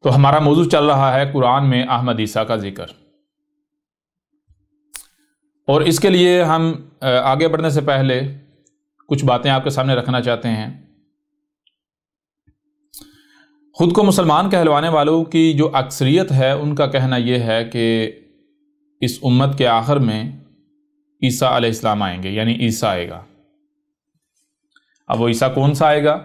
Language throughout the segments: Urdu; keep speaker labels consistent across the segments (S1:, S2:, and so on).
S1: تو ہمارا موضوع چل رہا ہے قرآن میں احمد عیسیٰ کا ذکر، اور اس کے لیے ہم آگے بڑھنے سے پہلے کچھ باتیں آپ کے سامنے رکھنا چاہتے ہیں۔ خود کو مسلمان کہلوانے والوں کی جو اکثریت ہے ان کا کہنا یہ ہے کہ اس امت کے آخر میں عیسیٰ علیہ السلام آئیں گے، یعنی عیسیٰ آئے گا۔ اب وہ عیسیٰ کون سا آئے گا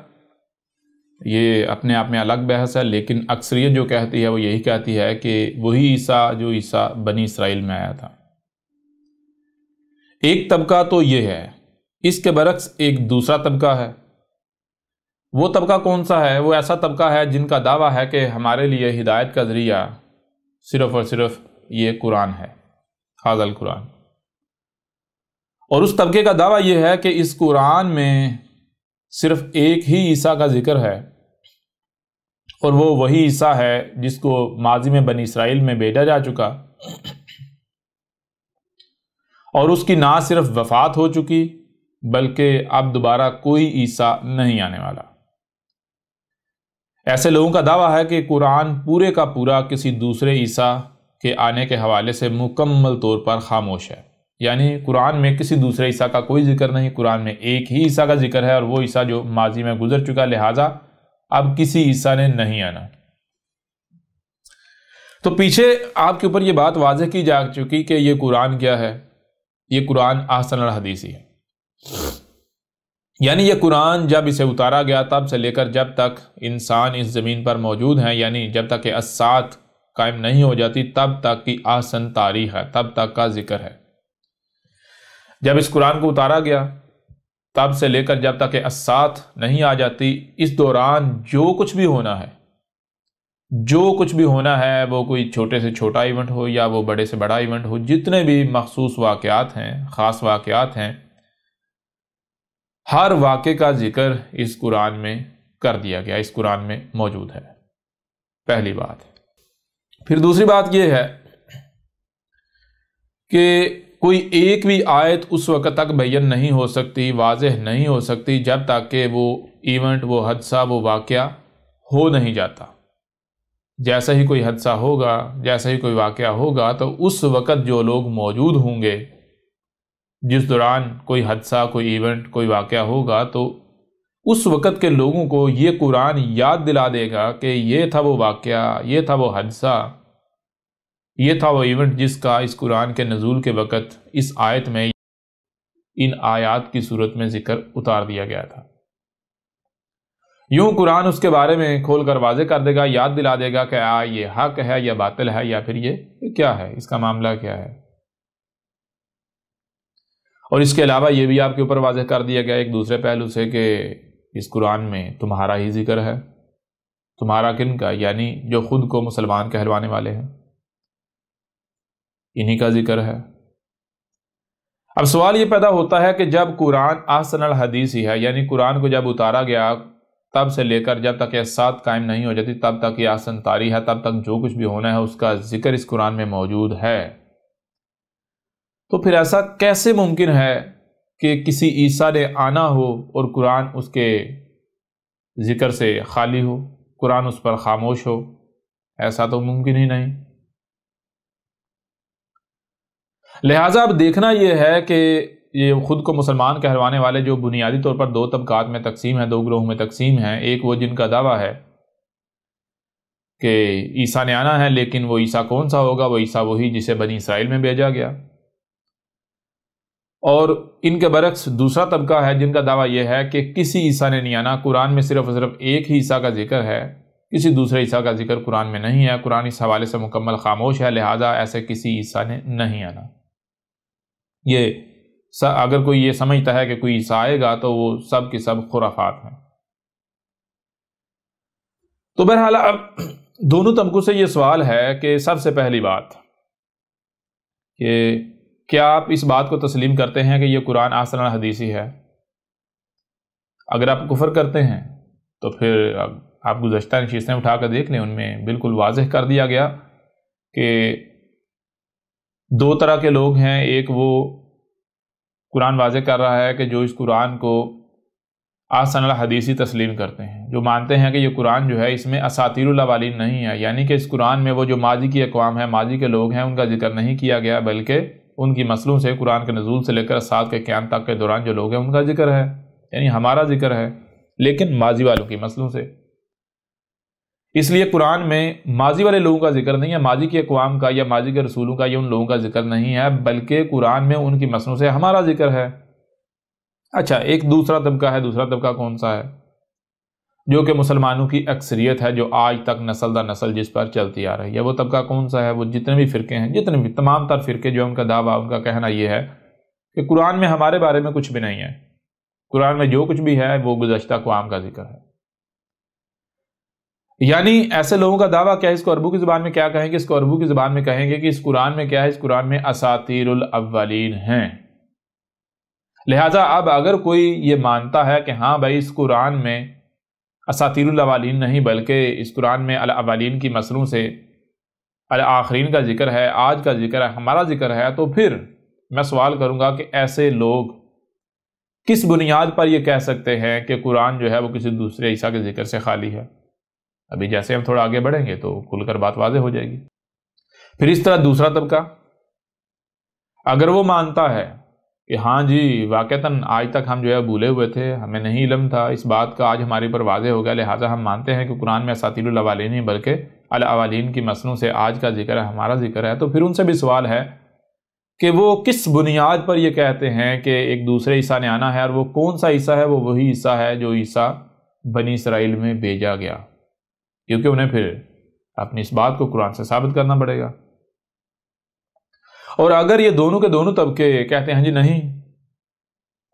S1: یہ اپنے آپ میں الگ بحث ہے، لیکن اکثریت جو کہتی ہے وہ یہی کہتی ہے کہ وہی عیسیٰ جو عیسیٰ بنی اسرائیل میں آیا تھا۔ ایک طبقہ تو یہ ہے، اس کے برعکس ایک دوسرا طبقہ ہے۔ وہ طبقہ کون سا ہے؟ وہ ایسا طبقہ ہے جن کا دعویٰ ہے کہ ہمارے لیے ہدایت کا ذریعہ صرف اور صرف یہ قرآن ہے، ھذا القرآن۔ اور اس طبقے کا دعویٰ یہ ہے کہ اس قرآن میں صرف ایک ہی عیسیٰ کا ذکر ہے، اور وہ وہی عیسیٰ ہے جس کو ماضی میں بنی اسرائیل میں بھیجا جا چکا، اور اس کی نہ صرف وفات ہو چکی بلکہ اب دوبارہ کوئی عیسیٰ نہیں آنے والا۔ ایسے لوگوں کا دعویٰ ہے کہ قرآن پورے کا پورا کسی دوسرے عیسیٰ کے آنے کے حوالے سے مکمل طور پر خاموش ہے، یعنی قرآن میں کسی دوسرے عیسیٰ کا کوئی ذکر نہیں، قرآن میں ایک ہی عیسیٰ کا ذکر ہے، اور وہ عیسیٰ جو ماضی میں گزر چکا، لہٰذا اب کسی عیسیٰ نے نہیں آنا۔ تو پیچھے آپ کے اوپر یہ بات واضح کی جا چکی کہ یہ قرآن کیا ہے؟ یہ قرآن احسن الحدیث ہے، یعنی یہ قرآن جب اسے اتارا گیا تب سے لے کر جب تک انسان اس زمین پر موجود ہیں، یعنی جب تک کہ الساعت قائم نہیں ہو جاتی تب تک کی احسن تاریخ ہے، تب تک کا ذکر ہے۔ جب اس قرآن کو اتارا گیا تب سے لے کر جب تک کہ الساعت نہیں آ جاتی، اس دوران جو کچھ بھی ہونا ہے، جو کچھ بھی ہونا ہے، وہ کوئی چھوٹے سے چھوٹا ایونٹ ہو یا وہ بڑے سے بڑا ایونٹ ہو، جتنے بھی مخصوص واقعات ہیں، خاص واقعات ہیں، ہر واقعے کا ذکر اس قرآن میں کر دیا گیا، اس قرآن میں موجود ہے، پہلی بات۔ پھر دوسری بات یہ ہے کہ کوئی ایک بھی آیت اس وقت تک بیان نہیں ہو سکتی، واضح نہیں ہو سکتی جب تک کہ وہ ایونٹ، وہ حادثہ، وہ واقعہ ہو نہیں جاتا۔ جیسا ہی کوئی حادثہ ہوگا، جیسا ہی کوئی واقعہ ہوگا، تو اس وقت جو لوگ موجود ہوں گے، جس دوران کوئی حادثہ، کوئی ایونٹ، کوئی واقعہ ہوگا، تو اس وقت کے لوگوں کو یہ قرآن یاد دلا دے گا کہ یہ تھا وہ واقعہ، یہ تھا وہ حادثہ، یہ تھا وہ ایونٹ جس کا اس قرآن کے نزول کے وقت اس آیت میں، ان آیات کی صورت میں ذکر اتار دیا گیا تھا۔ یوں قرآن اس کے بارے میں کھول کر واضح کر دے گا، یاد دلا دے گا کہ یہ حق ہے یا باطل ہے، یا پھر یہ کیا ہے، اس کا معاملہ کیا ہے۔ اور اس کے علاوہ یہ بھی آپ کے اوپر واضح کر دیا گیا ایک دوسرے پہلو سے کہ اس قرآن میں تمہارا ہی ذکر ہے۔ تمہارا کن کا؟ یعنی جو خود کو مسلمان کہلوانے والے ہیں، انہی کا ذکر ہے۔ اب سوال یہ پیدا ہوتا ہے کہ جب قرآن احسن الحدیث ہی ہے، یعنی قرآن کو جب اتارا گیا تب سے لے کر جب تک یہ سات قائم نہیں ہو جاتی، تب تک یہ احسن تاریخ ہے، تب تک جو کچھ بھی ہونا ہے اس کا ذکر اس قرآن میں موجود ہے، تو پھر ایسا کیسے ممکن ہے کہ کسی عیسیٰ نے آنا ہو اور قرآن اس کے ذکر سے خالی ہو، قرآن اس پر خاموش ہو؟ ایسا تو ممکن ہی نہیں۔ لہٰذا اب دیکھنا یہ ہے کہ یہ خود کو مسلمان کہلوانے والے جو بنیادی طور پر دو طبقات میں تقسیم ہیں، دو گروہوں میں تقسیم ہیں۔ ایک وہ جن کا دعویٰ ہے کہ عیسیٰ نے آنا ہے، لیکن وہ عیسیٰ کون سا ہوگا؟ وہ عیسیٰ وہی جسے بنی اسرائیل میں بھیجا گیا۔ اور ان کے برعکس دوسرا طبقہ ہے جن کا دعویٰ یہ ہے کہ کسی عیسیٰ نے نہیں آنا، قرآن میں صرف اور صرف ایک ہی عیسیٰ کا ذکر ہے، کسی دوسرے عیسیٰ کا ذکر قرآن میں نہیں ہے، قرآن اس حوالے سے مکمل خاموش ہے، لہٰذا ایسے کسی عیسیٰ نے نہیں آنا۔ یہ اگر کوئی یہ سمجھتا ہے کہ کوئی عیسیٰ آئے گا تو وہ سب کی سب خرافات ہیں۔ تو بہرحال اب دونوں طبقوں سے یہ سوال ہے کہ سب سے پہلی بات کہ کیا آپ اس بات کو تسلیم کرتے ہیں کہ یہ قرآن احسن الحدیث ہی ہے؟ اگر آپ کفر کرتے ہیں تو پھر آپ گزشتہ نشستیں اٹھا کر دیکھ لیں، ان میں بالکل واضح کر دیا گیا کہ دو طرح کے لوگ ہیں۔ ایک وہ قرآن واضح کر رہا ہے کہ جو اس قرآن کو احسن الحدیثی تسلیم کرتے ہیں، جو مانتے ہیں کہ یہ قرآن جو ہے اس میں اساطیر الاولین نہیں ہے، یعنی کہ اس قرآن میں وہ جو ماضی کی اقوام ہیں، ماضی کے لوگ ہیں، ان کا ذکر نہیں کیا گیا، بلکہ ان کی نسلوں سے قرآن کے نزول سے لے کر ساتھ کے قیام تک کے دوران جو لوگ ہیں ان کا ذکر ہے، یعنی ہمارا ذکر ہے لیکن ماضی والوں کی نسلوں سے۔ اس لیے قرآن میں ماضی والے لوگوں کا ذکر نہیں ہے، ماضی کی اقوام کا یا ماضی کے رسولوں کا یا ان لوگوں کا ذکر نہیں ہے، بلکہ قرآن میں ان کی نسلوں سے ہمارا ذکر ہے۔ اچھا، ایک دوسرا طبقہ ہے، دوسرا طبقہ کون سا ہے؟ جو کہ مسلمانوں کی اکثریت ہے، جو آج تک نسل در نسل جس پر چلتی آ رہی ہے۔ وہ طبقہ کون سا ہے؟ وہ جتنے بھی فرقے ہیں، جتنے بھی تمام تر فرقے جو ان کا دعویٰ، ان کا کہنا یہ ہے کہ قرآن میں ہمارے بارے میں کچھ بھی نہیں ہے، قرآن میں جو کچھ بھی ہے وہ گزشتہ اقوام کا ذکر ہے۔ یعنی ایسے لوگوں کا دعویٰ کیا ہے؟ اس کو عربوں کی زبان میں کیا کہیں گے؟ اس کو عربوں کی زبان میں کہیں گے کہ اس قرآن میں کیا ہے؟ اس قرآن میں اساطیر الاولین ہیں۔ لہٰذا اب اگر کوئی یہ مانتا ہے کہ ہاں بھائی اس قرآن میں اساطیر الاولین نہیں بلکہ اس قرآن میں الاولین کی نسلوں سے الآخرین کا ذکر ہے، آج کا ذکر ہے، ہمارا ذکر ہے، تو پھر میں سوال کروں گا کہ ایسے لوگ کس بنیاد پر یہ کہہ سکتے ہیں کہ قرآن جو ہے وہ کسی دوسرے عیسیٰ کے ذکر سے خالی ہے؟ ابھی جیسے ہم تھوڑا آگے بڑھیں گے تو کھل کر بات واضح ہو جائے گی۔ پھر اس طرح دوسرا طبقہ اگر وہ مانتا ہے کہ ہاں جی واقعتاً آج تک ہم جو ہے بھولے ہوئے تھے، ہمیں نہیں علم تھا اس بات کا، آج ہمارے پر واضح ہو گیا، لہٰذا ہم مانتے ہیں کہ قرآن میں اساطیر الاولین نہیں بلکہ الاولین کی نسلوں سے آج کا ذکر ہے، ہمارا ذکر ہے، تو پھر ان سے بھی سوال ہے کہ وہ کس بنیاد پر یہ کہتے ہیں کہ ایک دوسرے عیسیٰ نے آنا ہے، اور وہ کون سا عیسیٰ ہے؟ وہ وہی عیسیٰ ہے جو عیسیٰ بنی اسرائیل میں بھیجا گیا، کیونکہ انہیں پھر اپنی اس بات کو قرآن سے ثابت کرنا پڑے گا۔ اور اگر یہ دونوں کے دونوں طبقے کہتے ہیں جی نہیں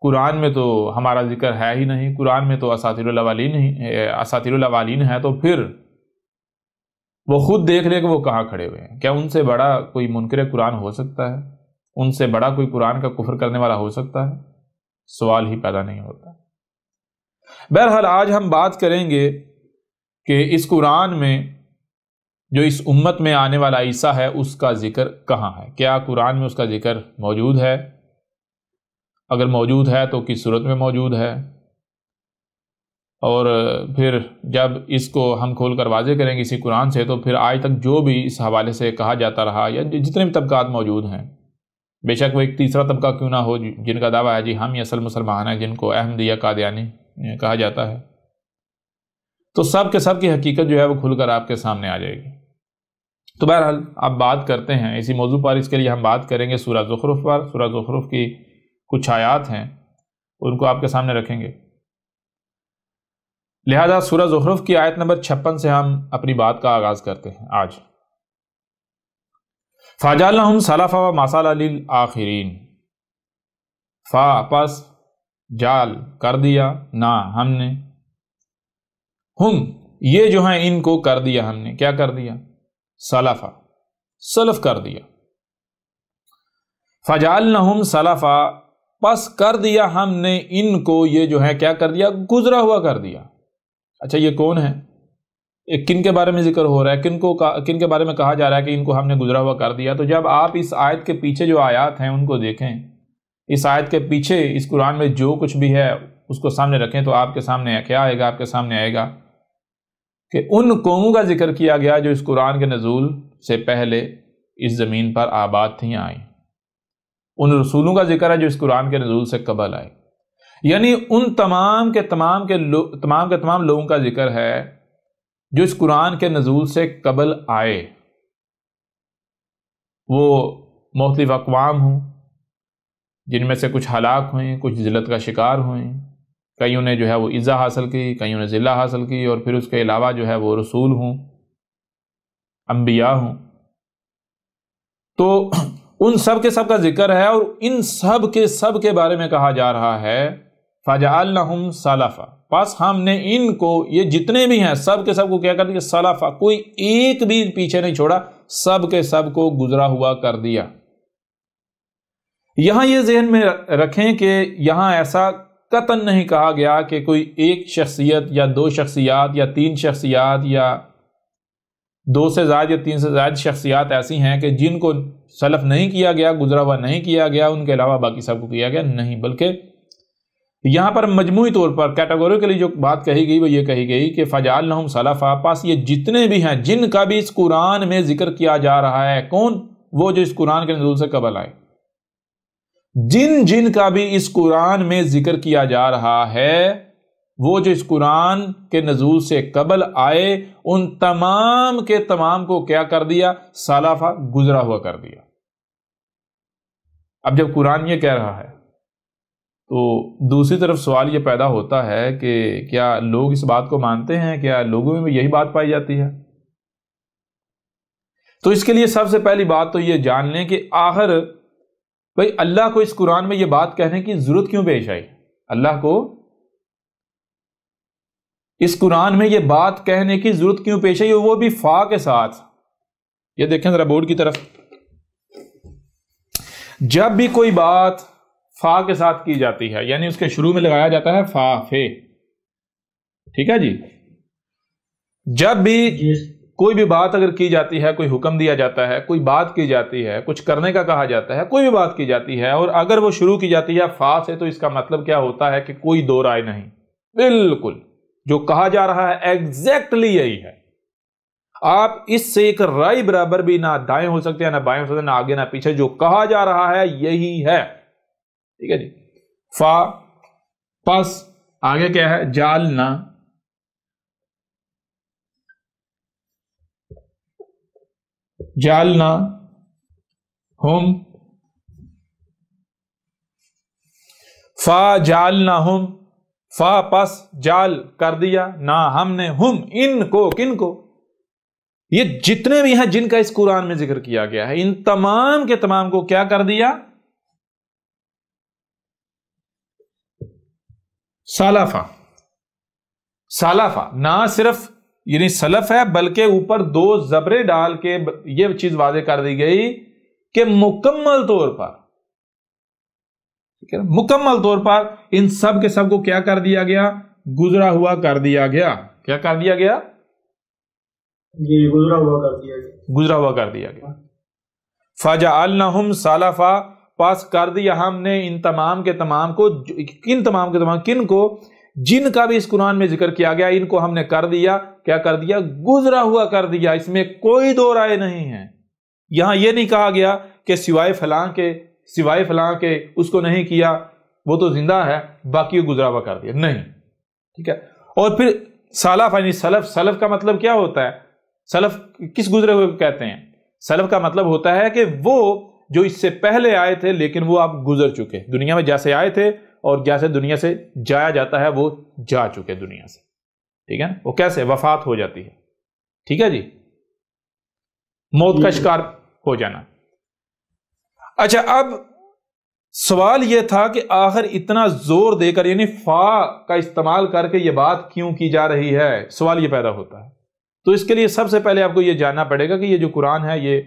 S1: قرآن میں تو ہمارا ذکر ہے ہی نہیں، قرآن میں تو اساطیر الاولین ہے، تو پھر وہ خود دیکھ لے کہ وہ کہاں کھڑے ہوئے ہیں۔ کیا ان سے بڑا کوئی منکر قرآن ہو سکتا ہے؟ ان سے بڑا کوئی قرآن کا کفر کرنے والا ہو سکتا ہے؟ سوال ہی پیدا نہیں ہوتا۔ بہرحال آج ہم بات کریں گے کہ اس قرآن میں جو اس امت میں آنے والا عیسیٰ ہے اس کا ذکر کہاں ہے؟ کیا قرآن میں اس کا ذکر موجود ہے؟ اگر موجود ہے تو کس صورت میں موجود ہے؟ اور پھر جب اس کو ہم کھول کر واضح کریں گے اسی قرآن سے، تو پھر آج تک جو بھی اس حوالے سے کہا جاتا رہا یا جتنے بھی طبقات موجود ہیں، بے شک وہ ایک تیسرا طبقہ کیوں نہ ہو جن کا دعویٰ ہے جی ہم ہی اصل مسلمان ہیں، جن کو احمدیہ قادیانی کہا جاتا ہے، تو سب کے سب کی حقیقت جو ہے وہ کھل کر آپ کے سامنے آ جائے گی۔ تو بہرحال اب بات کرتے ہیں اسی موضوع پر۔ اس کے لیے ہم بات کریں گے سورہ زخرف پر۔ سورہ زخرف کی کچھ آیات ہیں، ان کو آپ کے سامنے رکھیں گے، لہذا سورہ زخرف کی آیت نمبر 56 سے ہم اپنی بات کا آغاز کرتے ہیں آج۔ فَجَعَلْنَاهُمْ سَلَفًا وَمَثَلًا لِلْآخِرِينَ، فا پس جال کر دیا، نہ ہم نے، ہم یہ جو ہیں ان کو کر دیا ہم نے، کیا کر دیا؟ سلفا، سلف کر دیا۔ فَجَعَلْنَاهُمْ سَلَفًا، پس کر دیا ہم نے ان کو، یہ جو ہے کیا کر دیا؟ گزرا ہوا کر دیا۔ اچھا یہ کون ہے؟ کن کے بارے میں ذکر ہو رہا ہے؟ کن کے بارے میں کہا جا رہا ہے کہ ان کو ہم نے گزرا ہوا کر دیا؟ تو جب آپ اس آیت کے پیچھے جو آیات ہیں ان کو دیکھیں، اس آیت کے پیچھے اس قرآن میں جو کچھ بھی ہے اس کو سامنے رکھیں، تو آپ کے سامنے کیا آئے گا؟ آپ کے سامنے آئے گا کہ ان قوموں کا ذکر کیا گیا جو اس قرآن کے نزول سے پہلے اس زمین پر آباد تھیں، آئیں۔ ان رسولوں کا ذکر ہے جو اس قرآن کے نزول سے قبل آئے، یعنی ان تمام کے تمام لوگوں کا ذکر ہے جو اس قرآن کے نزول سے قبل آئے، وہ مختلف اقوام ہوں جن میں سے کچھ ہلاک ہوئیں، کچھ ذلت کا شکار ہوئیں، کئیوں نے جو ہے وہ عزت حاصل کی، کئیوں نے ذلت حاصل کی، اور پھر اس کے علاوہ جو ہے وہ رسول ہوں، انبیاء ہوں، تو ان سب کے سب کا ذکر ہے، اور ان سب کے بارے میں کہا جا رہا ہے فَجَعَلْنَاهُمْ سَلَفًا، پس ہم نے ان کو، یہ جتنے بھی ہیں سب کے سب کو کیا کر دیا؟ سلفا، کوئی ایک بھی پیچھے نہیں چھوڑا، سب کے سب کو گزرا ہوا کر دیا۔ یہاں یہ ذہن میں رکھیں کہ یہاں ایسا قطعاً نہیں کہا گیا کہ کوئی ایک شخصیت یا دو شخصیات یا تین شخصیات یا دو سے زائد یا تین سے زائد شخصیات ایسی ہیں کہ جن کو سلف نہیں کیا گیا، گزرا ہوا نہیں کیا گیا، ان کے علاوہ باقی سب کو کیا گیا، نہیں، بلکہ یہاں پر مجموعی طور پر کیٹیگوریکلی جو بات کہی گئی وہ یہ کہی گئی کہ فجعلناہم سلفا، پس یہ جتنے بھی ہیں جن کا بھی اس قرآن میں ذکر کیا جا رہا ہے، کون؟ وہ جو اس قرآن کے نزول سے قبل آئے، جن کا بھی اس قرآن میں ذکر کیا جا رہا ہے، وہ جو اس قرآن کے نزول سے قبل آئے، ان تمام کے تمام کو کیا کر دیا؟ سلفا، گزرا ہوا کر دیا۔ اب جب قرآن یہ کہہ رہا ہے تو دوسری طرف سوال یہ پیدا ہوتا ہے کہ کیا لوگ اس بات کو مانتے ہیں؟ کیا لوگوں میں بھی یہی بات پائی جاتی ہے؟ تو اس کے لیے سب سے پہلی بات تو یہ جان لیں کہ آخر بھئی اللہ کو اس قرآن میں یہ بات کہنے کی ضرورت کیوں پیش آئی؟ اللہ کو اس قرآن میں یہ بات کہنے کی ضرورت کیوں پیش آئی، وہ بھی فا کے ساتھ؟ یہ دیکھیں ذرا بورڈ کی طرف، جب بھی کوئی بات فا کے ساتھ کی جاتی ہے، یعنی اس کے شروع میں لگایا جاتا ہے فا، فے، ٹھیک ہے جی، جب بھی کوئی بھی بات اگر کی جاتی ہے، کوئی حکم دیا جاتا ہے، کوئی بات کی جاتی ہے، کچھ کرنے کا کہا جاتا ہے، کوئی بھی بات کی جاتی ہے، اور اگر وہ شروع کی جاتی ہے فا سے، تو اس کا مطلب کیا ہوتا ہے کہ کوئی دو رائے نہیں، بالکل جو کہا جا رہا ہے ایگزیکٹلی یہی ہے۔ آپ اس سے ایک رائے برابر بھی نہ دائیں ہو سکتے ہیں، نہ بائیں ہو سکتے ہیں، نہ آگے نہ پیچھے، جو کہا جا رہا ہے یہی ہے، ٹھیک ہے جی۔ فا، پس، آگے کیا ہے؟ جعلنا، جعلنا ہم، فا جعلناہم، فا پس جعل کر دیا، نہ ہم نے، ہم ان کو، کن کو؟ یہ جتنے بھی ہیں جن کا اس قرآن میں ذکر کیا گیا ہے، ان تمام کے تمام کو کیا کر دیا؟ سلفا، سلفا، نہ صرف یعنی سلف ہے بلکہ اوپر دو زبریں ڈال کے یہ چیز واضح کر دی گئی کہ مکمل طور پر، مکمل طور پر ان سب کے سب کو کیا کر دیا گیا؟ گزرا ہوا کر دیا گیا۔ کیا کر دیا گیا؟
S2: جی، گزرا ہوا کر دیا گیا،
S1: گزرا ہوا کر دیا گیا۔ فجعلناہم سلفا، پاس کر دیا ہم نے ان تمام کے تمام کو، کن تمام کے تمام؟ کن کو؟ جن کا بھی اس قرآن میں ذکر کیا گیا، ان کو ہم نے کر دیا، کیا کر دیا؟ گزرا ہوا کر دیا۔ اس میں کوئی دو رائے نہیں ہے۔ یہاں یہ نہیں کہا گیا کہ سوائے فلاں کے، سوائے فلاں کے اس کو نہیں کیا، وہ تو زندہ ہے، باقی گزرا ہوا کر دیا، نہیں، ٹھیک ہے۔ اور پھر سلف، یعنی سلف، سلف کا مطلب کیا ہوتا ہے؟ سلف کس گزرے ہوئے کو کہتے ہیں؟ سلف کا مطلب ہوتا ہے کہ وہ جو اس سے پہلے آئے تھے لیکن وہ اب گزر چکے، دنیا میں جیسے آئے تھے اور جیسے دنیا سے جایا جاتا ہے وہ جا چکے دنیا سے، ٹھیک ہے نا؟ وہ کیسے؟ وفات ہو جاتی ہے، ٹھیک ہے جی، موت کا شکار ہو جانا۔ اچھا، اب سوال یہ تھا کہ آخر اتنا زور دے کر، یعنی فا کا استعمال کر کے یہ بات کیوں کی جا رہی ہے؟ سوال یہ پیدا ہوتا ہے۔ تو اس کے لیے سب سے پہلے آپ کو یہ جاننا پڑے گا کہ یہ جو قرآن ہے،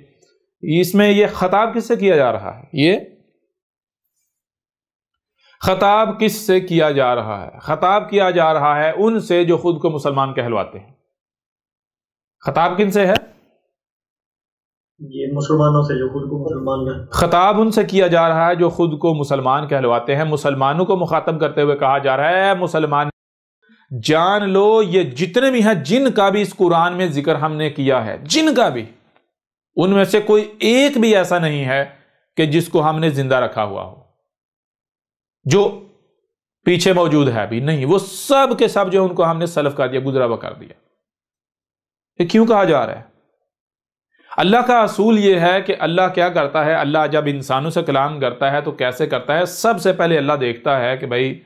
S1: اس میں یہ خطاب کس سے کیا جا رہا ہے؟ یہ خطاب کس سے کیا جا رہا ہے؟ خطاب کیا جا رہا ہے ان سے جو خود کو مسلمان کہلواتے ہیں۔ خطاب کن سے ہے؟
S2: یہ مسلمانوں سے جو خود کو مسلمان ہیں۔
S1: خطاب ان سے کیا جا رہا ہے جو خود کو مسلمان کہلواتے ہیں۔ مسلمانوں کو مخاطب کرتے ہوئے کہا جا رہا ہے، مسلمان جان لو یہ جتنے بھی ہیں جن کا بھی اس قرآن میں ذکر ہم نے کیا ہے، جن کا بھی، ان میں سے کوئی ایک بھی ایسا نہیں ہے کہ جس کو ہم نے زندہ رکھا ہوا ہو، جو پیچھے موجود ہے بھی نہیں، وہ سب کے سب جو ان کو ہم نے سلف کر دیا، گزرا ہوا کر دیا۔ یہ کیوں کہا جا رہا ہے؟ اللہ کا اصول یہ ہے کہ اللہ کیا کرتا ہے؟ اللہ جب انسانوں سے کلام کرتا ہے تو کیسے کرتا ہے؟ سب سے پہلے اللہ دیکھتا ہے کہ بھائی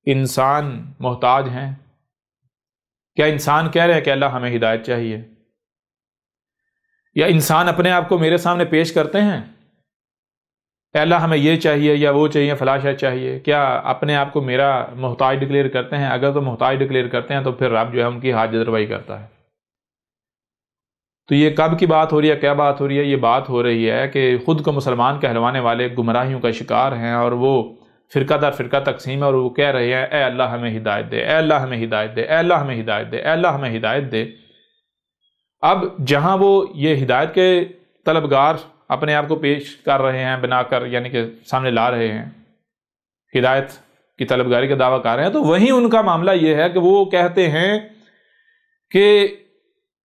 S1: انسان محتاج ہیں، کیا انسان کہہ رہے ہیں کہ اللہ ہمیں ہدایت چاہیے؟ یا انسان اپنے آپ کو میرے سامنے پیش کرتے ہیں کہ اللہ ہمیں یہ چاہیے یا وہ چاہیے، فلاں شے چاہیے؟ کیا اپنے آپ کو میرا محتاج ڈکلیئر کرتے ہیں؟ اگر تو محتاج ڈکلیئر کرتے ہیں تو پھر رب جو ہے ان کی حاجت روائی کرتا ہے۔ تو یہ کب کی بات ہو رہی ہے؟ کیا بات ہو رہی ہے؟ یہ بات ہو رہی ہے کہ خود کو مسلمان کہلوانے والے گمراہیوں کا شکار ہیں، اور وہ فرقہ در فرقہ تقسیم ہے، اور وہ کہہ رہے ہیں اے اللہ ہمیں ہدایت دے، اے اللہ ہمیں ہدایت دے، اے اللہ ہمیں ہدایت دے، اے اللہ ہمیں ہدایت دے۔ اب جہاں وہ یہ ہدایت کے طلبگار اپنے آپ کو پیش کر رہے ہیں بنا کر، یعنی کہ سامنے لا رہے ہیں، ہدایت کی طلبگاری کا دعویٰ کر رہے ہیں، تو وہیں ان کا معاملہ یہ ہے کہ وہ کہتے ہیں کہ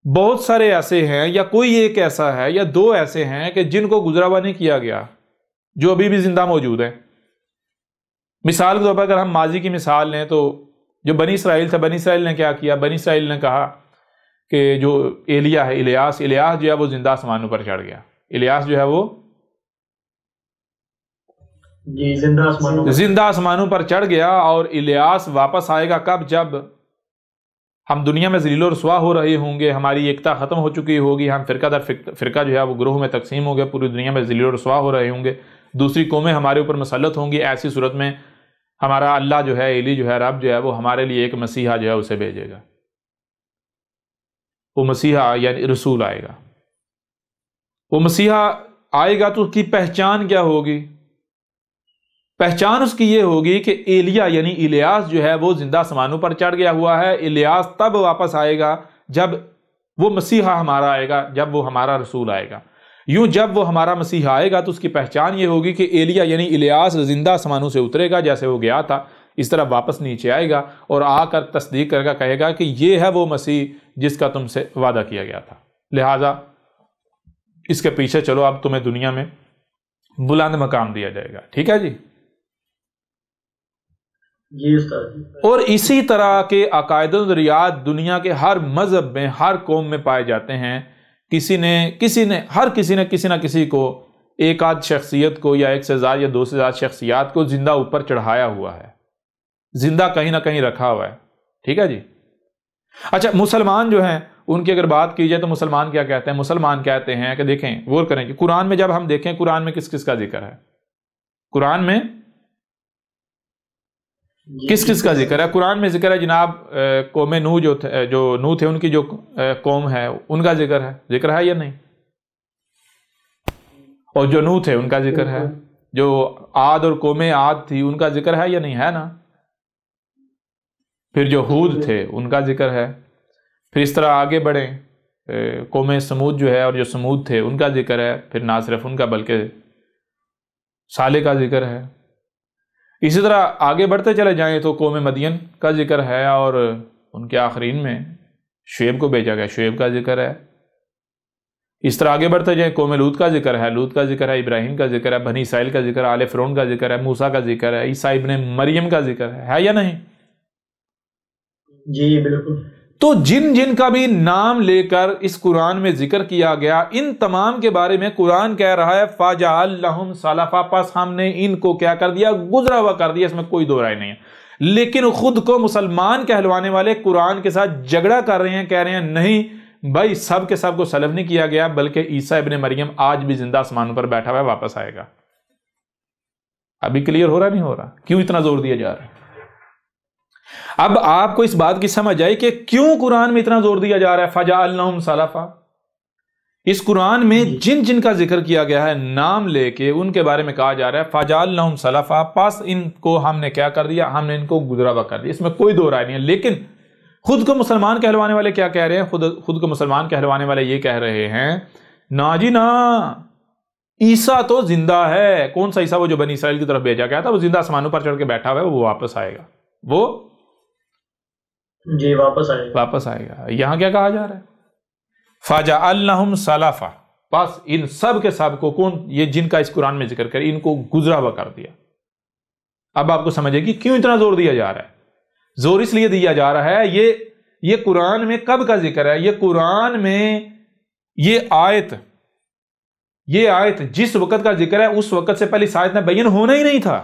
S1: بہت سارے ایسے ہیں، یا کوئی ایک ایسا ہے یا دو ایسے ہیں کہ جن کو گزرا ہوا نہیں کیا گیا، جو ابھی بھی زندہ موجود ہیں۔ مثال کے طور پر اگر ہم ماضی کی مثال لیں تو جو بنی اسرائیل تھا، بنی اسرائیل نے کیا کیا؟ بنی اسرائیل نے کہا کہ جو ایلیا ہے، الیاس جو ہے وہ زندہ آسمانوں پر چڑھ گیا۔ الیاس جو ہے وہ زندہ آسمانوں پر چڑھ گیا، اور الیاس واپس آئے گا کب؟ جب ہم دنیا میں ذلیل و رسوا ہو رہے ہوں گے، ہماری ایکتا ختم ہو چکی ہوگی، ہم فرقہ در فرقہ جو ہے وہ گروہ میں تقسیم ہو گئے، پوری دنیا میں ذلیل و رسوا ہو رہے ہوں گے، دوسری قومیں ہمارے اوپر مسلط ہوں گی۔ ایسی صورت میں ہمارا اللہ جو ہے، ایلی جو ہے، رب جو ہے، وہ ہمارے لیے ایک مسیحا جو ہے اسے بھیجے گا۔ وہ مسیحا یعنی رسول آئے گا۔ وہ مسیحا آئے گا تو اس کی پہچان کیا ہوگی؟ پہچان اس کی یہ ہوگی کہ ایلیا یعنی الیاس جو ہے وہ زندہ آسمانوں پر چڑھ گیا ہوا ہے۔ الیاس تب واپس آئے گا جب وہ مسیحا ہمارا آئے گا، جب وہ ہمارا رسول آئے گا۔ یوں جب وہ ہمارا مسیحا آئے گا تو اس کی پہچان یہ ہوگی کہ ایلیا یعنی الیاس زندہ آسمانوں سے اترے گا، جیسے وہ گیا تھا اس طرح واپس نیچے آئے گا، اور آ کر تصدیق کرے گا، کہے گا کہ یہ ہے وہ مسیح جس کا تم سے وعدہ کیا گیا تھا، لہٰذا اس کے پیچھے چلو، اب تمہیں دنیا میں بلند مقام دیا جائے گا۔ ٹھیک ہے جی؟ اور اسی طرح کے عقائد و نظریات دنیا کے ہر مذہب میں، ہر قوم میں پائے جاتے ہیں۔ ہر کسی نے کسی نہ کسی کو، ایک آدھ شخصیت کو، یا ایک سے زیادہ یا دو سے زیادہ شخصیات کو زندہ اوپر چڑھایا ہوا ہے، زندہ کہیں نہ کہیں رکھا ہوا ہے۔ ٹھیک ہے جی؟ اچھا، مسلمان جو ہیں ان کی اگر بات کی جائے تو مسلمان کیا کہتے ہیں؟ مسلمان کہتے ہیں کہ دیکھیں، غور کریں کہ قرآن میں جب ہم دیکھیں، قرآن میں کس کس کا ذکر ہے؟ قرآن میں کس کس کا ذکر ہے؟ قرآن میں ذکر ہے جناب قوم نوح جو نوح تھے، ان کی جو قوم ہے ان کا ذکر ہے یا نہیں؟ اور جو نوح تھے ان کا ذکر ہے، جو عاد اور قوم عاد تھی ان کا ذکر ہے یا نہیں؟ ہے نا؟ پھر جو ہود تھے ان کا ذکر ہے، پھر اس طرح آگے بڑھیں، قوم سمود جو ہے اور جو سمود تھے ان کا ذکر ہے، پھر نہ صرف ان کا بلکہ صالح کا ذکر ہے۔ اسی طرح آگے بڑھتے چلے جائیں تو قوم مدین کا ذکر ہے، اور ان کے آخرین میں شعیب کو بھیجا گیا، شعیب کا ذکر ہے۔ اس طرح آگے بڑھتے جائیں، قوم لوط کا ذکر ہے، لوط کا ذکر ہے، ابراہیم کا ذکر ہے، بنی اسرائیل کا ذکر ہے، آل فرعون کا ذکر ہے، موسیٰ کا ذکر ہے، عیسیٰ ابن مریم کا ذکر ہے یا نہیں؟
S2: جی بالکل۔
S1: تو جن جن کا بھی نام لے کر اس قرآن میں ذکر کیا گیا، ان تمام کے بارے میں قرآن کہہ رہا ہے فَجَعَلْ لَهُمْ سَلَفًا، پس ہم نے ان کو کیا کر دیا؟ گزرا ہوا کر دیا، اس میں کوئی دو رائے نہیں ہے۔ لیکن خود کو مسلمان کہلوانے والے قرآن کے ساتھ جھگڑا کر رہے ہیں، کہہ رہے ہیں نہیں بھائی، سب کے سب کو سلف نہیں کیا گیا، بلکہ عیسیٰ ابن مریم آج بھی زندہ آسمانوں پر بیٹھا ہوا ہے، واپس آئے گا۔ ابھی کلیئر ہو رہا نہیں ہو رہا؟ کیوں اتنا زور دیا جا رہا ہے؟ اب آپ کو اس بات کی سمجھ آئی کہ کیوں قرآن میں اتنا زور دیا جا رہا ہے فَجَعَلْنَهُمْ سَلَفًا۔ اس قرآن میں جن جن کا ذکر کیا گیا ہے نام لے کے، ان کے بارے میں کہا جا رہا ہے فَجَعَلْنَهُمْ سَلَفًا، پس ان کو ہم نے کیا کر دیا؟ ہم نے ان کو گزرا ہوا کر دیا۔ اس میں کوئی دو رائے نہیں ہے۔ لیکن خود کو مسلمان کہلوانے والے کیا کہہ رہے ہیں؟ خود کو مسلمان کہلوانے والے یہ کہہ رہے ہیں نا جی نا، عیسیٰ تو زندہ ہے۔ کون سا عیسیٰ؟ وہ جو بنی اسرائیل کی طرف بھیجا گیا تھا، وہ زندہ آسمانوں پر چڑھ کے بیٹھا ہوا ہے، وہ واپس آئے گا، وہ
S2: جی واپس
S1: آئے گا۔ یہاں کیا کہا جا رہا ہے؟ فَجَعَلْنَهُمْ سَلَفًا، پس ان سب کے سب کو، کون یہ جن کا اس قرآن میں ذکر کرے، ان کو گزرا ہوا کر دیا۔ اب آپ کو سمجھے گی کیوں اتنا زور دیا جا رہا ہے؟ زور اس لیے دیا جا رہا ہے، یہ قرآن میں کب کا ذکر ہے؟ یہ قرآن میں یہ آیت جس وقت کا ذکر ہے، اس وقت سے پہلے اس آیت میں بیان ہونا ہی نہیں تھا،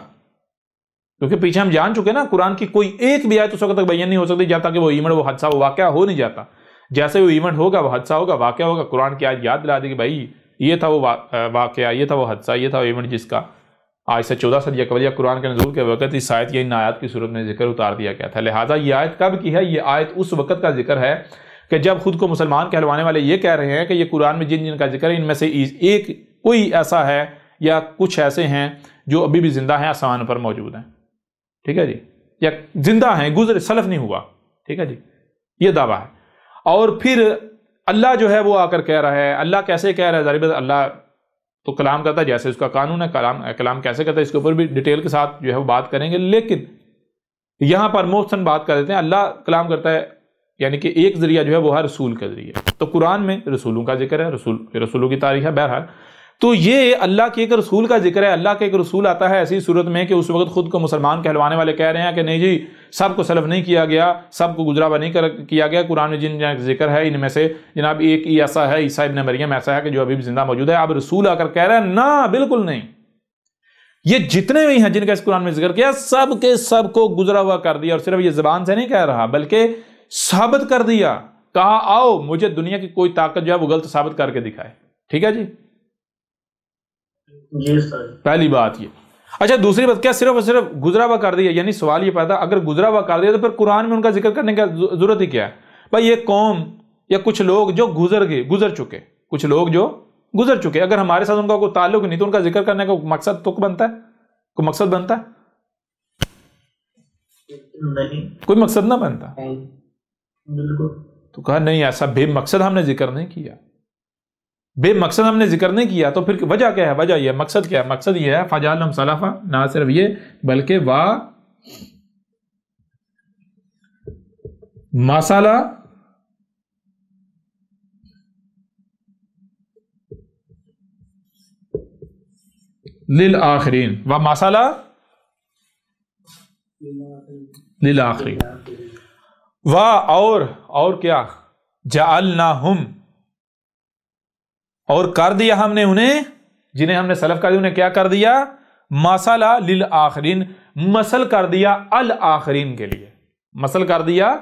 S1: کیونکہ پیچھے ہم جان چکے نا، قرآن کی کوئی ایک بھی آیت اس وقت تک بیان نہیں ہو سکتی جب تک کہ وہ ایونٹ، وہ حادثہ، وہ واقعہ ہو نہیں جاتا۔ جیسے وہ ایونٹ ہوگا، وہ حادثہ ہوگا، واقعہ ہوگا، قرآن کی آیت یاد دلا دے کہ بھائی یہ تھا وہ واقعہ، یہ تھا وہ حادثہ، یہ تھا وہ ایونٹ جس کا آج سے 14 صدیہ قبل یا قرآن کے نزول کے وقت اس آیت یا ان آیات کی صورت میں ذکر اتار دیا گیا تھا۔ لہٰذا یہ آیت کب کی ہے؟ یہ آیت اس وقت کا ذکر ہے کہ جب خود کو مسلمان کہلوانے والے یہ کہہ رہے ہیں کہ یہ قرآن میں جن جن کا ذکر ہے، ان میں سے ایک کوئی ایسا ہے یا کچھ ایسے ہیں جو ابھی بھی زندہ ہیں، آسمان پر موجود ہیں۔ ٹھیک ہے جی؟ یا زندہ ہیں، گزرے، سلف نہیں ہوا۔ ٹھیک ہے جی؟ یہ دعویٰ ہے۔ اور پھر اللہ جو ہے وہ آ کر کہہ رہا ہے، اللہ کیسے کہہ رہا ہے؟ ظاہر بات اللہ تو کلام کرتا ہے جیسے اس کا قانون ہے، کلام کیسے کرتا ہے اس کے اوپر بھی ڈیٹیل کے ساتھ جو ہے وہ بات کریں گے۔ لیکن یہاں پر محسن بات کر دیتے ہیں، اللہ کلام کرتا ہے یعنی کہ ایک ذریعہ جو ہے وہ ہے رسول کا ذریعہ، تو قرآن میں رسولوں کا ذکر ہے، رسولوں کی تاریخ ہے بہرحال. تو یہ اللہ کے ایک رسول کا ذکر ہے. اللہ کے ایک رسول آتا ہے ایسی صورت میں کہ اس وقت خود کو مسلمان کہلوانے والے کہہ رہے ہیں کہ نہیں جی سب کو سلف نہیں کیا گیا، سب کو گزراوا نہیں کیا گیا، قرآن میں جن ذکر ہے ان میں سے جناب ایک ہی ایسا ہے، عیسیٰ ابن مریم ایسا ہے کہ جو ابھی بھی زندہ موجود ہے. اب رسول آ کر کہہ رہے ہیں نا بالکل نہیں، یہ جتنے بھی ہیں جن کا اس قرآن میں ذکر کیا سب کے سب کو گزرا ہوا کر دیا، اور صرف یہ زبان سے نہیں کہہ رہا بلکہ ثابت کر دیا. کہا آؤ مجھے دنیا کی کوئی طاقت جو ہے وہ غلط ثابت کر کے دکھائے. ٹھیک ہے جی، پہلی بات یہ. اچھا دوسری بات، کیا صرف اور صرف گزرا ہوا کر دیا؟ یعنی سوال یہ پیدا اگر گزرا ہوا کر دیا تو پھر قرآن میں ان کا ذکر کرنے کا ضرورت ہی کیا ہے؟ بھائی یہ قوم یا کچھ لوگ جو گزر چکے، کچھ لوگ جو گزر چکے، اگر ہمارے ساتھ ان کا کوئی تعلق نہیں تو ان کا ذکر کرنے کا مقصد تو بنتا ہے، کوئی مقصد بنتا ہے؟ نہیں، کوئی مقصد نہ بنتا.
S2: بالکل.
S1: تو کہا نہیں ایسا بے مقصد ہم نے ذکر نہیں کیا، بے مقصد ہم نے ذکر نہیں کیا. تو پھر وجہ کیا ہے؟ وجہ یہ ہے، مقصد کیا ہے؟ مقصد یہ ہے فجعلناہم سلفا، نہ صرف یہ بلکہ مسئلہ للآخرین مسئلہ للآخرین اور کیا جعلناہم، اور کر دیا ہم نے انہیں، جنہیں ہم نے سلف کر دیا انہیں کیا کر دیا؟ مثلا للآخرین، مثل کر دیا الآخرین کے لیے، مثل کر دیا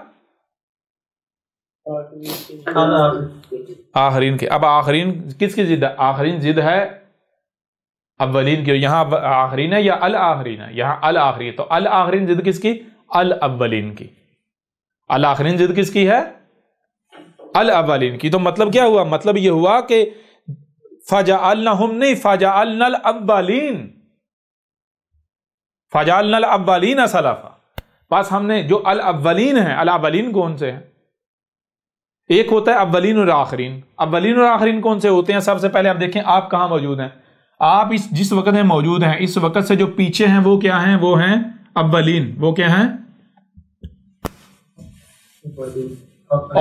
S1: آخرین کے. اب آخرین کس کی ضد ہے؟ آخرین ضد ہے اولین کی. یہاں آخرین ہے یا الآخرین ہے؟ یہاں الآخرین. تو الآخرین ضد کس کی؟ الاولین کی. الآخرین ضد کس کی ہے؟ الاولین کی. تو مطلب کیا ہوا؟ مطلب یہ ہوا کہ فجعلناہم نہیں، فجعلنا الاولین، فجعلنا الاولین سلفا. بس ہم نے جو الاولین ہیں، الاولین کون سے ہیں؟ ایک ہوتا ہے اولین اور آخرین. اولین اور آخرین کون سے ہوتے ہیں؟ سب سے پہلے آپ دیکھیں آپ کہاں موجود ہیں. آپ جس وقت میں موجود ہیں اس وقت سے جو پیچھے ہیں وہ کیا ہیں؟ وہ ہیں اولین. وہ کیا ہیں؟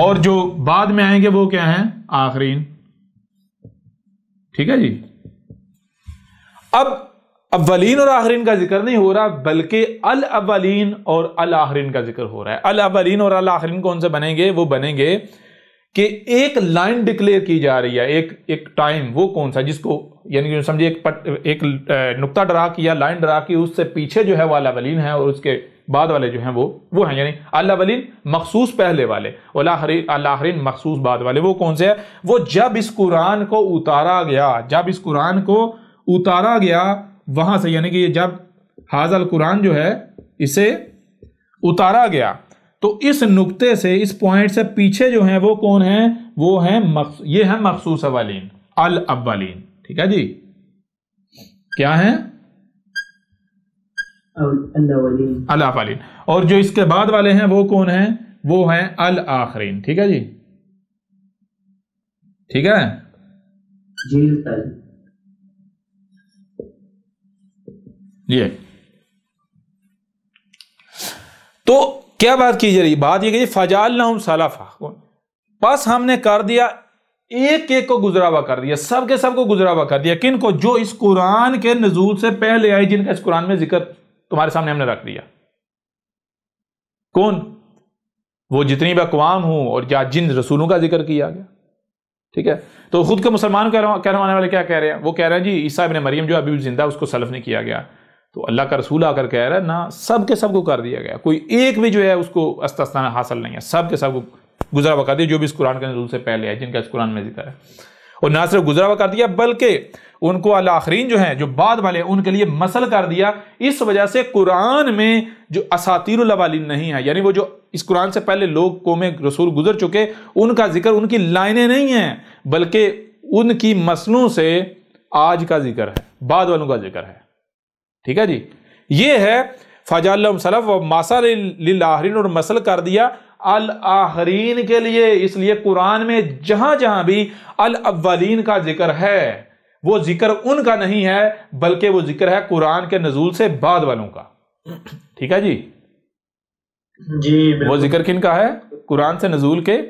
S1: اور جو بعد میں آئیں گے وہ کیا ہیں؟ آخرین. ٹھیک ہے جی. اب اولین اور آخرین کا ذکر نہیں ہو رہا بلکہ الاولین اور الآخرین کا ذکر ہو رہا ہے. الاولین اور الآخرین کون سے بنیں گے؟ وہ بنیں گے کہ ایک لائن ڈکلیئر کی جا رہی ہے، ایک ٹائم. وہ کون سا؟ جس کو یعنی کہ سمجھے ایک نقطہ ڈرا کیا، لائن ڈرا کی، اس سے پیچھے جو ہے وہ الاولین ہے اور اس کے بعد والے جو ہیں وہ ہیں یعنی الاولین مخصوص پہلے والے، الاخرین مخصوص بعد والے. وہ کون سے ہیں؟ وہ جب اس قرآن کو اتارا گیا، جب اس قرآن کو اتارا گیا وہاں سے، یعنی کہ جب ھذا القرآن جو ہے اسے اتارا گیا تو اس نقطے سے، اس پوائنٹ سے پیچھے جو ہیں وہ کون ہیں؟ وہ ہیں یہ ہیں مخصوص اولین، الاولین. ٹھیک ہے جی. کیا ہیں؟ الاولین. اور جو اس کے بعد والے ہیں وہ کون ہیں؟ وہ ہیں الآخرین. ٹھیک ہے جی. ٹھیک ہے
S2: جی.
S1: یہ تو کیا بات کی جا رہی؟ بات یہ کہ فجعلناہم سلفا، بس ہم نے کر دیا ایک ایک کو گزرا ہوا کر دیا، سب کے سب کو گزرا ہوا کر دیا. کن کو؟ جو اس قرآن کے نزول سے پہلے آئے، جن کا اس قرآن میں ذکر تمہارے سامنے ہم نے رکھ دیا. کون؟ وہ جتنی بھی اقوام ہوں اور جن رسولوں کا ذکر کیا گیا. ٹھیک ہے. تو خود کے مسلمان کہلوانے والے کیا کہہ رہے ہیں؟ وہ کہہ رہے ہیں جی عیسیٰ ابن مریم جو ابھی بھی زندہ اس کو سلف نہیں کیا گیا. تو اللہ کا رسول آ کر کہہ رہا ہے نا، سب کے سب کو کر دیا گیا، کوئی ایک بھی جو ہے اس کو استثناء حاصل نہیں ہے، سب کے سب کو گزرا ہوا کر دیا جو بھی اس قرآن کے نزول سے پہلے ہے، جن کا اس قرآن میں ذکر ہے. اور نہ صرف گزرا ہوا کر دیا بلکہ ان کو الآخرین جو ہیں، جو بعد والے، ان کے لیے مثل کر دیا. اس وجہ سے قرآن میں جو اساطیر الاولین نہیں ہے، یعنی وہ جو اس قرآن سے پہلے لوگ قوم رسول گزر چکے ان کا ذکر، ان کی لائنیں نہیں ہیں بلکہ ان کی مثلوں سے آج کا ذکر ہے، بعد والوں کا ذکر ہے. ٹھیک ہے جی. یہ ہے فجعلناہم سلفا ومثلا للآخرین، اور مثل کر دیا الآخرین کے لیے. اس لیے قرآن میں جہاں جہاں بھی الاولین کا ذکر ہے وہ ذکر ان کا نہیں ہے بلکہ وہ ذکر ہے قرآن کے نزول سے بعد والوں کا. ٹھیک ہے جی.
S2: جی
S1: وہ
S2: بالکل.
S1: ذکر کن کا ہے؟ قرآن سے نزول کے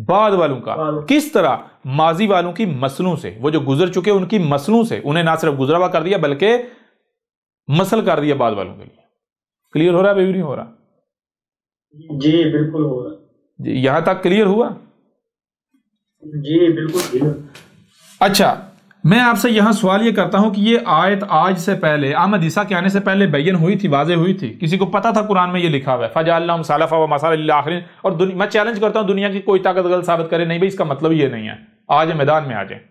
S1: بعد والوں کا. کس طرح؟ ماضی والوں کی مسلوں سے، وہ جو گزر چکے ان کی مسلوں سے، انہیں نہ صرف گزرا ہوا کر دیا بلکہ مسل کر دیا بعد والوں کے لیے. کلیئر ہو رہا ہے ابھی نہیں ہو رہا؟
S2: جی بالکل ہو رہا.
S1: جی یہاں تک کلیئر ہوا؟
S2: جی بالکل.
S1: اچھا میں آپ سے یہاں سوال یہ کرتا ہوں کہ یہ آیت آج سے پہلے احمد عیسیٰ کے آنے سے پہلے بیان ہوئی تھی، واضح ہوئی تھی؟ کسی کو پتا تھا قرآن میں یہ لکھا ہوا ہے فَجَعَلْنَاهُمْ سَلَفًا وَمَثَلًا لِلْآخِرِينَ؟ اور میں چیلنج کرتا ہوں دنیا کی کوئی طاقت غلط ثابت کرے نہیں بھائی اس کا مطلب یہ نہیں ہے. آج میدان میں آ جائیں.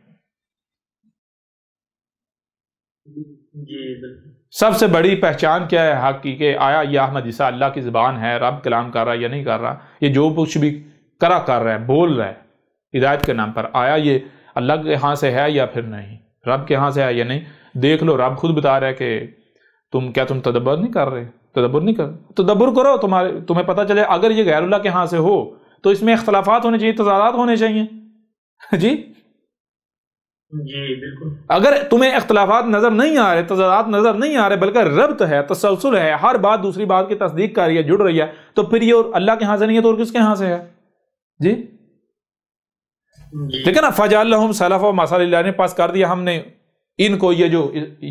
S2: جی بالکل.
S1: سب سے بڑی پہچان کیا ہے حق کی کہ آیا یہ احمد عیسیٰ اللہ کی زبان ہے، رب کلام کر رہا ہے یا نہیں کر رہا؟ یہ جو کچھ بھی کر رہا ہے، بول رہا ہے ہدایت کے نام پر، آیا یہ اللہ کے ہاں سے ہے یا پھر نہیں؟ رب کے ہاں سے ہے یا نہیں؟ دیکھ لو رب خود بتا رہا ہے کہ تم تدبر نہیں کر رہے؟ تدبر کرو، تمہیں پتہ چلے اگر یہ غیر اللہ کے ہاں سے ہو تو اس میں اختلافات ہونے چاہیے، تضادات ہونے چاہیے. جی
S2: جی بالکل.
S1: اگر تمہیں اختلافات نظر نہیں آ رہے، تضادات نظر نہیں آ رہے بلکہ ربط ہے، تسلسل ہے، ہر بات دوسری بات کی تصدیق کر رہی ہے، جڑ رہی ہے، تو پھر یہ اللہ کے ہاں سے نہیں ہے تو اور کس کے ہاں سے ہے؟ جی ٹھیک ہے نا. فَجَعَلْنَاهُمْ سَلَفًا وَمَثَلًا لِلْآخِرِينَ، پاس کر دیا ہم نے ان کو، یہ جو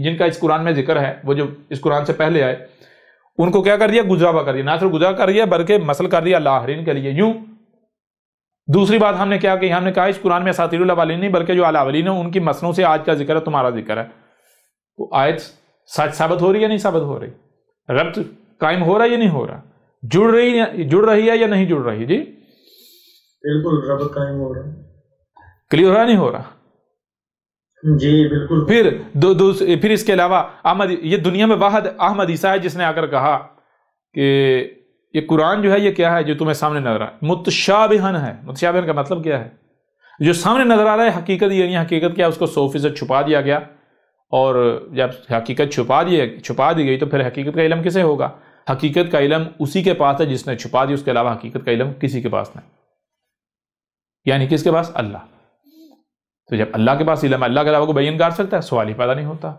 S1: جن کا اس قرآن میں ذکر ہے، وہ جو اس قرآن سے پہلے آئے، ان کو کیا کر دیا؟ گزرا ہوا کر دیا. نہ صرف گزرا کر دیا بلکہ مسل کر دیا لاہرین کے لیے. یوں دوسری بات ہم نے کیا کہ ہم نے کہا اس قرآن میں اساطیر الاولین نہیں بلکہ جو الاولین ہیں ان کی مسلوں سے آج کا ذکر ہے، تمہارا ذکر ہے. وہ آیت سچ ثابت ہو رہی ہے یا نہیں ثابت ہو رہی؟ ربط قائم ہو رہا ہے یا نہیں ہو رہا؟ جڑ رہی ہے یا نہیں جڑ رہی؟ جی
S2: بالکل ربط قائم ہو رہا ہے.
S1: کلیئر ہو رہا نہیں ہو رہا؟
S2: جی بالکل.
S1: پھر اس کے علاوہ یہ دنیا میں واحد احمد عیسیٰ ہے جس نے آ کر کہا کہ یہ قرآن جو ہے یہ کیا ہے جو تمہیں سامنے نظر آ رہا ہے؟ متشابہن ہے. متشابہن کا مطلب کیا ہے؟ جو سامنے نظر آ رہا ہے حقیقت یہ نہیں. حقیقت کیا؟ اس کو 100% چھپا دیا گیا، اور جب حقیقت چھپا دی گئی تو پھر حقیقت کا علم کسے ہوگا؟ حقیقت کا علم اسی کے پاس ہے جس نے چھپا دی، اس کے علاوہ حقیقت کا علم کسی کے پاس نہیں. یعنی کس کے پاس؟ اللہ. تو جب اللہ کے پاس علم، اللہ کے علاوہ کو بیان کر سکتا ہے؟ سوال ہی پیدا نہیں ہوتا.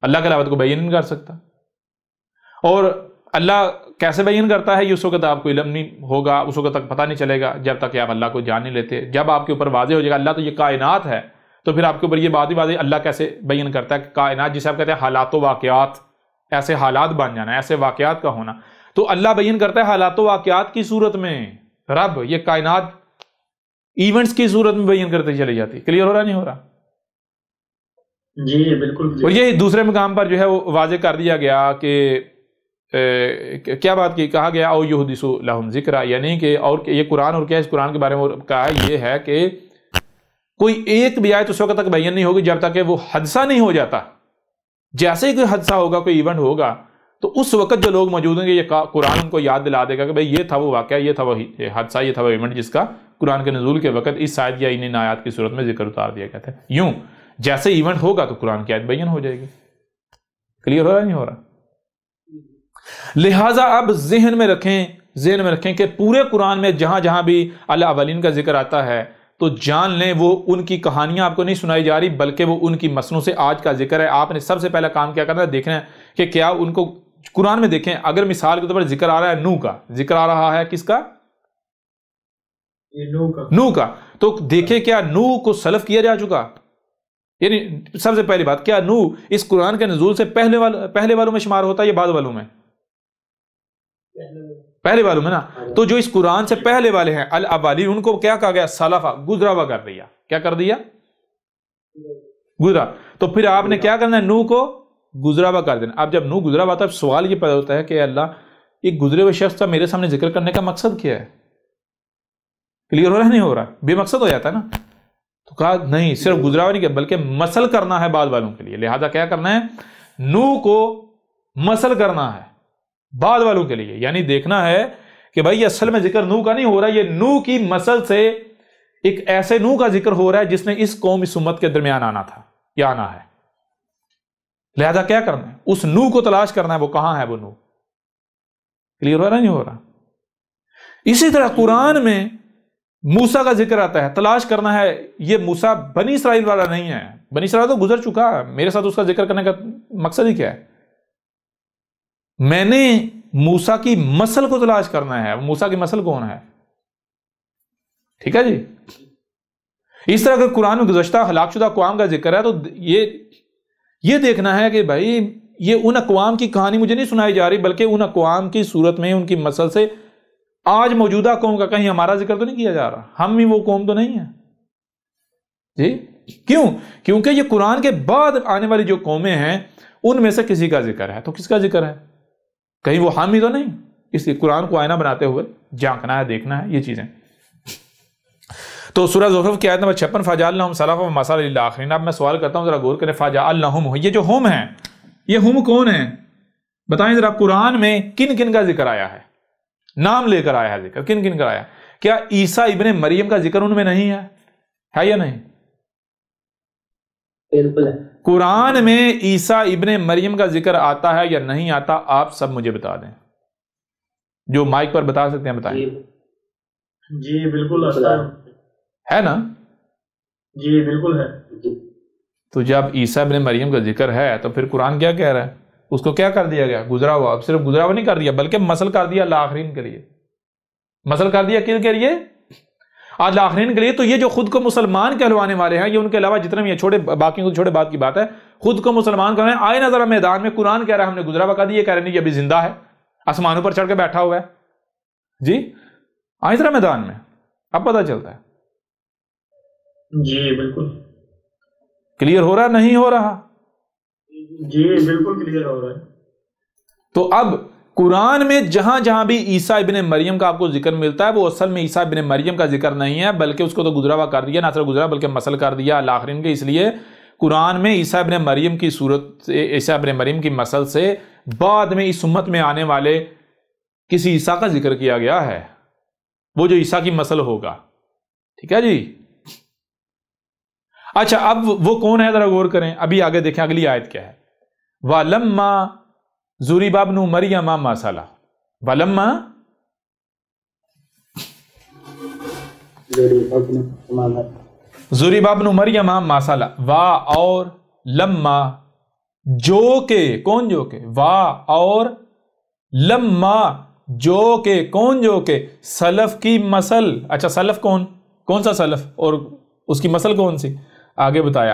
S1: اللہ کے علاوہ کو بیان نہیں کر سکتا. اور اللہ کیسے بیان کرتا ہے؟ یہ اس وقت آپ کو علم نہیں ہوگا، اس وقت تک پتہ نہیں چلے گا جب تک کہ آپ اللہ کو جان نہیں لیتے. جب آپ کے اوپر واضح ہو جائے گا اللہ تو یہ کائنات ہے، تو پھر آپ کے اوپر یہ بات ہی واضح اللہ کیسے بیان کرتا ہے کہ کائنات جسے آپ کہتے ہیں حالات و واقعات، ایسے حالات بن جانا، ایسے واقعات کا ہونا. تو اللہ بیان کرتا ہے حالات و واقعات کی صورت میں، رب یہ کائنات ایونٹس کی صورت میں بیان کرتے چلی جاتی. کلیئر ہو رہا نہیں ہو رہا؟
S2: جی بالکل.
S1: اور یہ دوسرے مقام پر جو ہے وہ واضح کر دیا گیا کہ کیا بات کی کہا گیا او یحدث لہم ذکرا، یعنی کہ اور یہ قرآن اور کیا اس قرآن کے بارے میں کہا یہ ہے کہ کوئی ایک بھی آیت اس وقت تک بیان نہیں ہوگی جب تک کہ وہ حادثہ نہیں ہو جاتا. جیسے ہی کوئی حادثہ ہوگا، کوئی ایونٹ ہوگا، تو اس وقت جو لوگ موجود ہیں یہ قرآن ان کو یاد دلا دے گا کہ بھئی یہ تھا وہ واقعہ، یہ تھا وہ حادثہ، یہ تھا وہ ایونٹ جس کا قرآن کے نزول کے وقت اس آیت یا ان آیات کی صورت میں ذکر اتار دیا گیا تھا. یوں جیسے ایونٹ ہوگا تو قرآن کی آیت بیان ہو جائے گی. کلیئر ہو رہا نہیں ہو رہا؟ لہٰذا اب ذہن میں رکھیں کہ پورے قرآن میں جہاں جہاں بھی الاولین کا ذکر آتا ہے تو جان لیں وہ ان کی کہانیاں آپ کو نہیں سنائی جا رہی بلکہ وہ ان کی مسلوں سے آج کا ذکر ہے. آپ نے سب سے پہلا کام کیا کرنا ہے؟ دیکھنا ہے کہ کیا ان کو قرآن میں دیکھیں. اگر مثال کے طور پر ذکر آ رہا ہے نوح کا، ذکر آ رہا ہے کس کا؟ نوح کا. تو دیکھیں کیا نوح کو سلف کیا جا چکا؟ یعنی سب سے پہلی بات، کیا نوح اس قرآن کے نزول سے پہلے والوں میں شمار ہوتا ہے یا بعد والوں میں؟ پہلے والوں میں نا. تو جو اس قرآن سے پہلے والے ہیں الاولین، ان کو کیا کہا گیا؟ سلفا، گزرا ہوا کر دیا. کیا کر دیا؟ گزرا. تو پھر آپ نے کیا کرنا ہے؟ نوح کو گزرا ہوا کر دینا. اب جب نوح گزرا ہوا تھا سوال یہ پیدا ہوتا ہے کہ اللہ یہ گزرے ہوئے شخص کا میرے سامنے ذکر کرنے کا مقصد کیا ہے؟ کلیئر ہو رہا نہیں ہو رہا؟ بے مقصد ہو جاتا ہے نا. تو کہا نہیں، صرف گزرا ہوا نہیں کیا بلکہ مسل کرنا ہے بعد والوں کے لیے. لہذا کیا کرنا ہے؟ نوح کو مسل کرنا ہے بعد والوں کے لیے. یعنی دیکھنا ہے کہ بھائی اصل میں ذکر نوح کا نہیں ہو رہا، یہ نوح کی مسل سے ایک ایسے نوح کا ذکر ہو رہا ہے جس نے اس قوم اس امت کے درمیان آنا تھا یا آنا ہے. لہذا کیا کرنا ہے؟ اس نوح کو تلاش کرنا ہے. وہ کہاں ہے وہ نوح؟ کلیئر ہو رہا نہیں ہو رہا؟ اسی طرح قرآن میں موسیٰ کا ذکر آتا ہے، تلاش کرنا ہے. یہ موسیٰ بنی اسرائیل والا نہیں ہے، بنی اسرائیل تو گزر چکا ہے، میرے ساتھ اس کا ذکر کرنے کا مقصد ہی کیا ہے؟ میں نے موسیٰ کی مسل کو تلاش کرنا ہے. موسیٰ کی مسل کون ہے؟ ٹھیک ہے جی. اس طرح اگر قرآن میں گزشتہ ہلاک شدہ اقوام کا ذکر ہے تو یہ دیکھنا ہے کہ بھائی یہ ان اقوام کی کہانی مجھے نہیں سنائی جا رہی، بلکہ ان اقوام کی صورت میں ان کی مسل سے آج موجودہ قوم کا کہیں ہمارا ذکر تو نہیں کیا جا رہا. ہم بھی وہ قوم تو نہیں ہے جی. کیوں؟ کیونکہ یہ قرآن کے بعد آنے والی جو قومیں ہیں ان میں سے کسی کا ذکر ہے. تو کس کا ذکر ہے؟ کہیں وہ ہم ہی تو نہیں. اس لیے قرآن کو آئینہ بناتے ہوئے جھانکنا ہے، دیکھنا ہے یہ چیزیں. تو سورہ زخرف کی آیت نمبر 56 فَجَعَلْنَاهُمْ سَلَفًا وَمَثَلًا لِلْآخِرِينَ. اب میں سوال کرتا ہوں ذرا غور کریں. فَجَعَلْنَاهُمْ، یہ جو ہم ہیں، یہ ہم کون ہیں؟ بتائیں ذرا. قرآن میں کن کن کا ذکر آیا ہے؟ نام لے کر آیا ہے ذکر. کن کن کا آیا؟ کیا عیسیٰ ابن مریم کا ذکر ان میں نہیں ہے یا نہیں؟
S2: بالکل.
S1: قرآن میں عیسیٰ ابن مریم کا ذکر آتا ہے یا نہیں آتا؟ آپ سب مجھے بتا دیں. جو مائک پر بتا سکتے ہیں بتائیں.
S2: جی بالکل آتا
S1: ہے نا؟
S2: جی بالکل ہے.
S1: تو جب عیسیٰ ابن مریم کا ذکر ہے تو پھر قرآن کیا کہہ رہا ہے؟ اس کو کیا کر دیا گیا؟ گزرا ہوا. اب صرف گزرا ہوا نہیں کر دیا بلکہ مسل کر دیا لآخرین کے لیے. مسل کر دیا کن کے لیے؟ آج لآخرین کے لیے. تو یہ جو خود کو مسلمان کہلوانے والے ہیں، یہ ان کے علاوہ جتنے بھی چھوٹے باقیوں کو چھوٹے بات کی بات ہے، خود کو مسلمان کہنے آئے نہ ذرا میدان میں. قرآن کہہ رہا ہے ہم نے گزرا ہوا کر دیا، یہ کہہ رہے نہیں یہ ابھی زندہ ہے، آسمانوں پر چڑھ کے بیٹھا ہوا ہے جی. آئے ذرا میدان میں، اب پتہ چلتا ہے.
S2: جی بالکل
S1: کلیئر ہو رہا نہیں ہو رہا؟
S2: جی بالکل کلیئر ہو رہا ہے.
S1: تو اب قرآن میں جہاں جہاں بھی عیسیٰ ابن مریم کا آپ کو ذکر ملتا ہے وہ اصل میں عیسیٰ ابن مریم کا ذکر نہیں ہے، بلکہ اس کو تو گزرا ہوا کر دیا، نہ صرف گزرا بلکہ مسل کر دیا الآخرین کے. اس لیے قرآن میں عیسیٰ ابن مریم کی صورت، عیسیٰ ابن مریم کی مسل سے بعد میں اس امت میں آنے والے کسی عیسیٰ کا ذکر کیا گیا ہے، وہ جو عیسیٰ کی مسل ہوگا. ٹھیک ہے جی. اچھا اب وہ کون ہے ذرا غور کریں. ابھی آگے دیکھیں اگلی آیت کیا ہے. وَلَمَّا ضُرِبَ ابْنُ مَرْيَمَ مَثَلًا. وَلَمَّا ضُرِبَ ابْنُ مَرْيَمَ مَثَلًا. وا اور لما، جو کہ کون جو کہ، وا اور لما جو کہ کون جو کہ، سلف کی مسل. اچھا سلف کون سا سلف اور اس کی مسل کون سی؟ آگے بتایا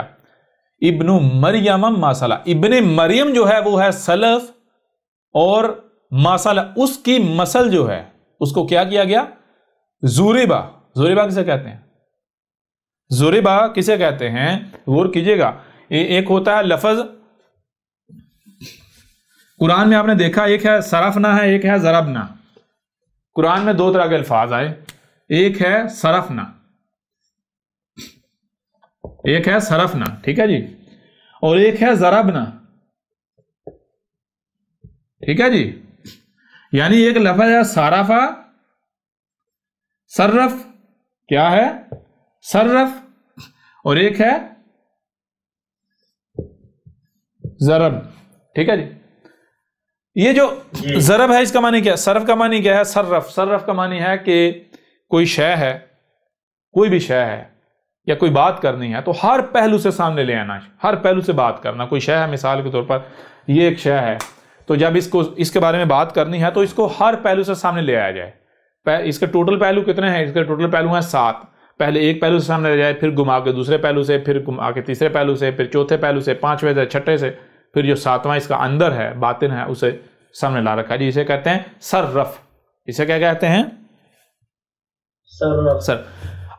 S1: ابن مریم ماسالہ. ابن مریم جو ہے وہ ہے سلف، اور ماسالہ اس کی مسل جو ہے اس کو کیا کیا گیا؟ زوریبا. زوریبا کسے کہتے ہیں؟ زوریبا کسے کہتے ہیں؟ غور کیجئے گا. ایک ہوتا ہے لفظ، قرآن میں آپ نے دیکھا ایک ہے صرفنا ہے، ایک ہے ضربنا. قرآن میں دو طرح کے الفاظ آئے، ایک ہے صرفنا، ایک ہے صرفنا. ٹھیک ہے جی. اور ایک ہے ضربنا. ٹھیک ہے جی. یعنی ایک لفظ ہے صرفا، صرف کیا ہے؟ صرف. اور ایک ہے ضرب. ٹھیک ہے جی. یہ جو ضرب ہے اس کا معنی کیا ہے؟ صرف کا معنی کیا ہے؟ صرف. صرف کا معنی ہے کہ کوئی شے ہے، کوئی بھی شے ہے یا کوئی بات کرنی ہے تو ہر پہلو سے سامنے لے آنا، ہر پہلو سے بات کرنا. کوئی شے ہے، مثال کے طور پر یہ ایک شے ہے، تو جب اس کے بارے میں بات کرنی ہے تو اس کو ہر پہلو سے سامنے لے آیا جائے. اس کے ٹوٹل پہلو کتنے ہیں؟ اس کے ٹوٹل پہلو ہیں 7. پہلے ایک پہلو سے سامنے لے جائے، پھر گھما کے دوسرے پہلو سے، پھر گھما کے تیسرے پہلو سے، پھر چوتھے پہلو سے، پانچویں سے، چھٹے سے، پھر جو 7واں اس کا اندر ہے، باطن ہے، اسے سامنے لا رکھا ہے جی. اسے کہتے ہیں صرف. اسے کیا کہتے ہیں؟ صرف.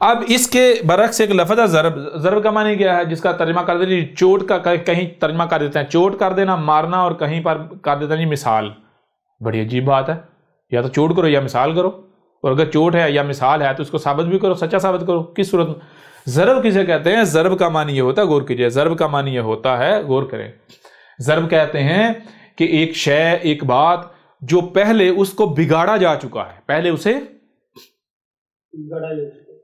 S1: اب اس کے برعکس ایک لفظ ہے ضرب. ضرب کا معنی کیا ہے؟ جس کا ترجمہ کر دیتے ہیں چوٹ کا، کہیں ترجمہ کر دیتے ہیں چوٹ کر دینا، مارنا، اور کہیں پر کر دیتے ہیں مثال. بڑی عجیب بات ہے. یا تو چوٹ کرو یا مثال کرو، اور اگر چوٹ ہے یا مثال ہے تو اس کو ثابت بھی کرو، سچا ثابت کرو. کس صورت میں؟ ضرب کسے کہتے ہیں؟ ضرب کا معنی یہ ہوتا ہے، غور کیجئے، ضرب کا معنی یہ ہوتا ہے، غور کریں. ضرب کہتے ہیں کہ ایک شے، ایک بات جو پہلے اس کو بگاڑا جا چکا ہے، پہلے اسے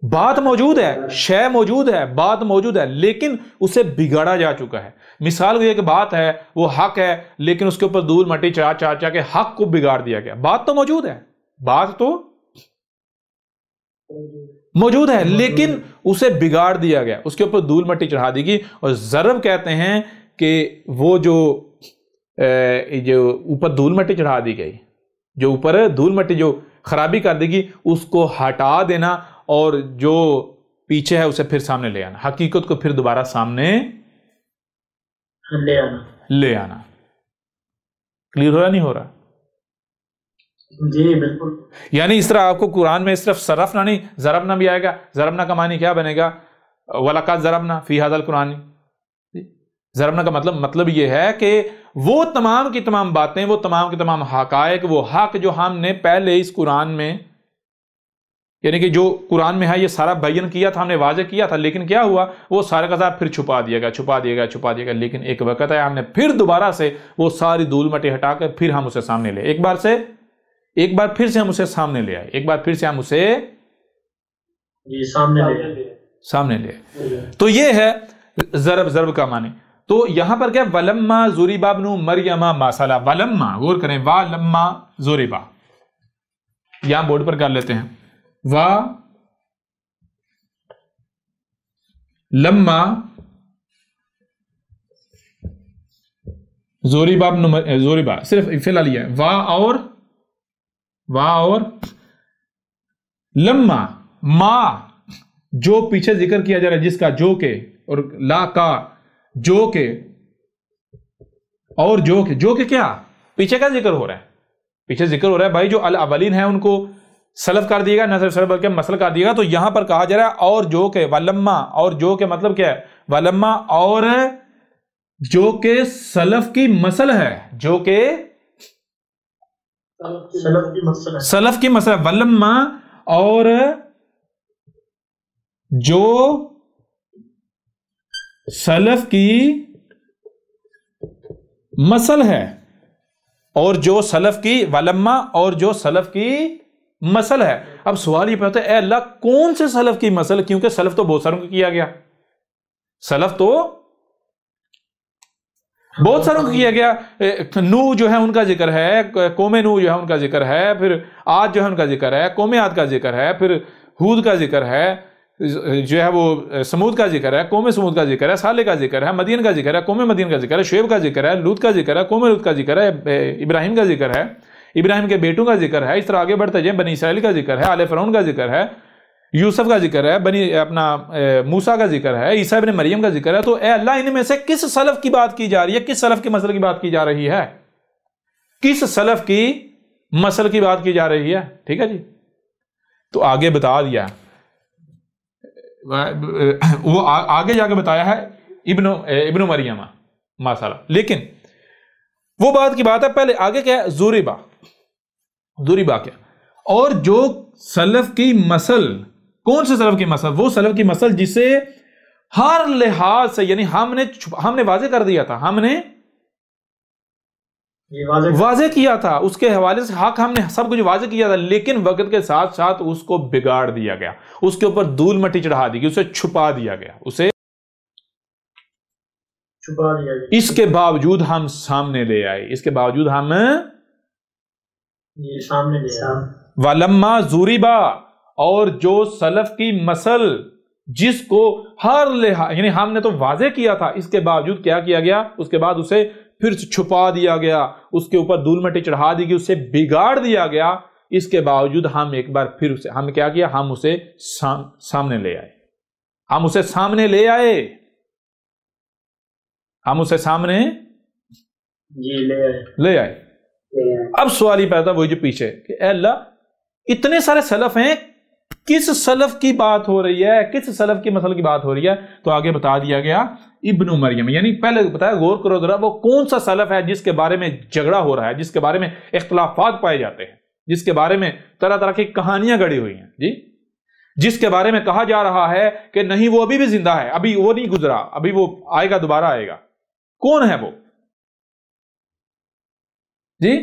S1: بات موجود ہے، شے موجود ہے، بات موجود ہے، لیکن اسے بگاڑا جا چکا ہے. مثال یہ کہ بات ہے، وہ حق ہے، لیکن اس کے اوپر دھول مٹی چڑھا کے حق کو بگاڑ دیا گیا. بات تو موجود ہے، بات تو موجود ہے، لیکن اسے بگاڑ دیا گیا، اس کے اوپر دھول مٹی چڑھا دی گئی. اور ضرب کہتے ہیں کہ وہ جو اوپر دھول مٹی چڑھا دی گئی، جو اوپر دھول مٹی جو خرابی کر دے گی اس کو ہٹا دینا اور جو پیچھے ہے اسے پھر سامنے لے آنا، حقیقت کو پھر دوبارہ سامنے لے آنا۔ کلیئر ہو رہا نہیں ہو رہا؟
S2: جی بالکل۔
S1: یعنی اس طرح آپ کو قرآن میں صرف صرفنا نہیں، ضربنا بھی آئے گا۔ ضربنا کا معنی کیا بنے گا؟ وَلَقَدْ ضَرَبْنَا فِي هَذَا الْقُرْآنِ۔ ضربنا کا مطلب یہ ہے کہ وہ تمام کی تمام باتیں، وہ تمام کے تمام حقائق، وہ حق جو ہم نے پہلے اس قرآن میں، یعنی کہ جو قرآن میں ہے یہ سارا بیان کیا تھا، ہم نے واضح کیا تھا، لیکن کیا ہوا؟ وہ سارا کا سارا پھر چھپا دیا گیا۔ لیکن ایک وقت ہے ہم نے پھر دوبارہ سے وہ ساری دھول مٹی ہٹا کر پھر ہم اسے سامنے لے، ایک بار پھر سے ہم اسے سامنے لے آئے، ایک بار پھر سے ہم اسے سامنے لے آئے۔ تو یہ ہے ضرب کا معنی۔ تو یہاں پر کیا وَلَمَّا ضُرِبَ ابْنُ مَرْيَمَ مَثَلًا، وَلَمَّا غور کریں، وَلَمَّا ضُرِبَ، یہاں بورڈ پر کر لیتے ہیں، لما ضُرِبَ صرف فی الحال یہ ہے، وا اور لما، ما جو پیچھے ذکر کیا جا رہا ہے جس کا، جو کہ، اور لا کا جو کہ، اور جو کہ کیا پیچھے کا ذکر ہو رہا ہے، پیچھے ذکر ہو رہا ہے بھائی جو الاولین ہے ان کو سلف کر دیے گا، نہ صرف سلف بلکہ مسل کر دیے گا۔ تو یہاں پر کہا جا رہا ہے اور جو کہ، ولما، اور جو کہ مطلب کیا ہے؟ ولما اور جو کہ سلف کی مسل ہے، جو کہ سلف کی مسل ہے، ولما اور جو سلف کی مسل ہے، اور جو سلف کی ولما اور جو سلف کی مسل ہے۔ اب سوال یہ پہتا ہے اے اللہ کون سے سلف کی مسل؟ کیونکہ سلف تو بہت ساروں کو کیا گیا، سلف تو بہت ساروں کو کیا گیا۔ نو جو ہے ان کا ذکر ہے، قوم نو جو ہے ان کا ذکر ہے، پھر عاد جو ہے ان کا ذکر ہے، قوم عاد کا ذکر ہے، پھر ہود کا ذکر ہے، جو ہے وہ سمود کا ذکر ہے، قوم سمود کا ذکر ہے، صالح کا ذکر ہے، مدین کا ذکر ہے، قوم مدین کا ذکر ہے، شعیب کا ذکر ہے، لوط کا ذکر ہے، قوم لوط کا ذکر ہے، ابراہیم کا ذکر ہے، ابراہیم کے بیٹوں کا ذکر ہے۔ اس طرح آگے بڑھتے جائیں، بنی اسرائیل کا ذکر ہے، آل فرعون کا ذکر ہے، یوسف کا ذکر ہے، اپنا موسیٰ کا ذکر ہے، عیسیٰ ابن مریم کا ذکر ہے۔ تو اے اللہ ان میں سے کس سلف کی بات کی جا رہی ہے؟ کس سلف کی مسل کی بات کی جا رہی ہے؟ کس سلف کی مسل کی بات کی جا رہی ہے؟ ٹھیک ہے جی، تو آگے بتا دیا، وہ آگے جا کے بتایا ہے ابن مریم ماسالہ، لیکن وہ بات کی بات ہے پہلے آگے کیا ہے؟ ضُرِبَ کیا؟ اور جو سلف کی مسل، کون سے سلف کی مسل؟ وہ سلف کی مسل جسے ہر لحاظ سے، یعنی ہم نے واضح کر دیا تھا، ہم نے واضح کیا تھا، اس کے حوالے سے حق ہم نے سب کچھ واضح کیا تھا، لیکن وقت کے ساتھ ساتھ اس کو بگاڑ دیا گیا، اس کے اوپر دھول مٹی چڑھا دی گئی، اسے چھپا دیا گیا، اس کے باوجود ہم سامنے لے آئے، اس کے باوجود ہم
S2: سامنے لے آئے۔
S1: وَلَمَّا ضُرِبَ، اور جو سلف کی مسل جس کو ہر لحاظ، یعنی ہم نے تو واضح کیا تھا، اس کے باوجود کیا کیا گیا؟ اس کے بعد اسے پھر چھپا دیا گیا، اس کے اوپر دھول مٹی چڑھا دی گئی، اسے بگاڑ دیا گیا۔ اس کے باوجود ہم ایک بار پھر ہم کیا کیا؟ ہم اسے سامنے لے آئے، ہم اسے سامنے لے آئے، ہم اسے سامنے لے آئے۔ اب سوال ہی پیدا وہی جو پیچھے کہ اے اللہ اتنے سارے سلف ہیں، کس سلف کی بات ہو رہی ہے؟ کس سلف کی مسل کی بات ہو رہی ہے؟ تو آگے بتا دیا گیا ابن مریم، یعنی پہلے بتایا، غور کرو ذرا، وہ کون سا سلف ہے جس کے بارے میں جھگڑا ہو رہا ہے، جس کے بارے میں اختلافات پائے جاتے ہیں، جس کے بارے میں طرح طرح کی کہانیاں گڑی ہوئی ہیں جی، جس کے بارے میں کہا جا رہا ہے کہ نہیں وہ ابھی بھی زندہ ہے، ابھی وہ نہیں گزرا، ابھی وہ آئے گا، دوبارہ آئے گا۔ کون ہے وہ جی؟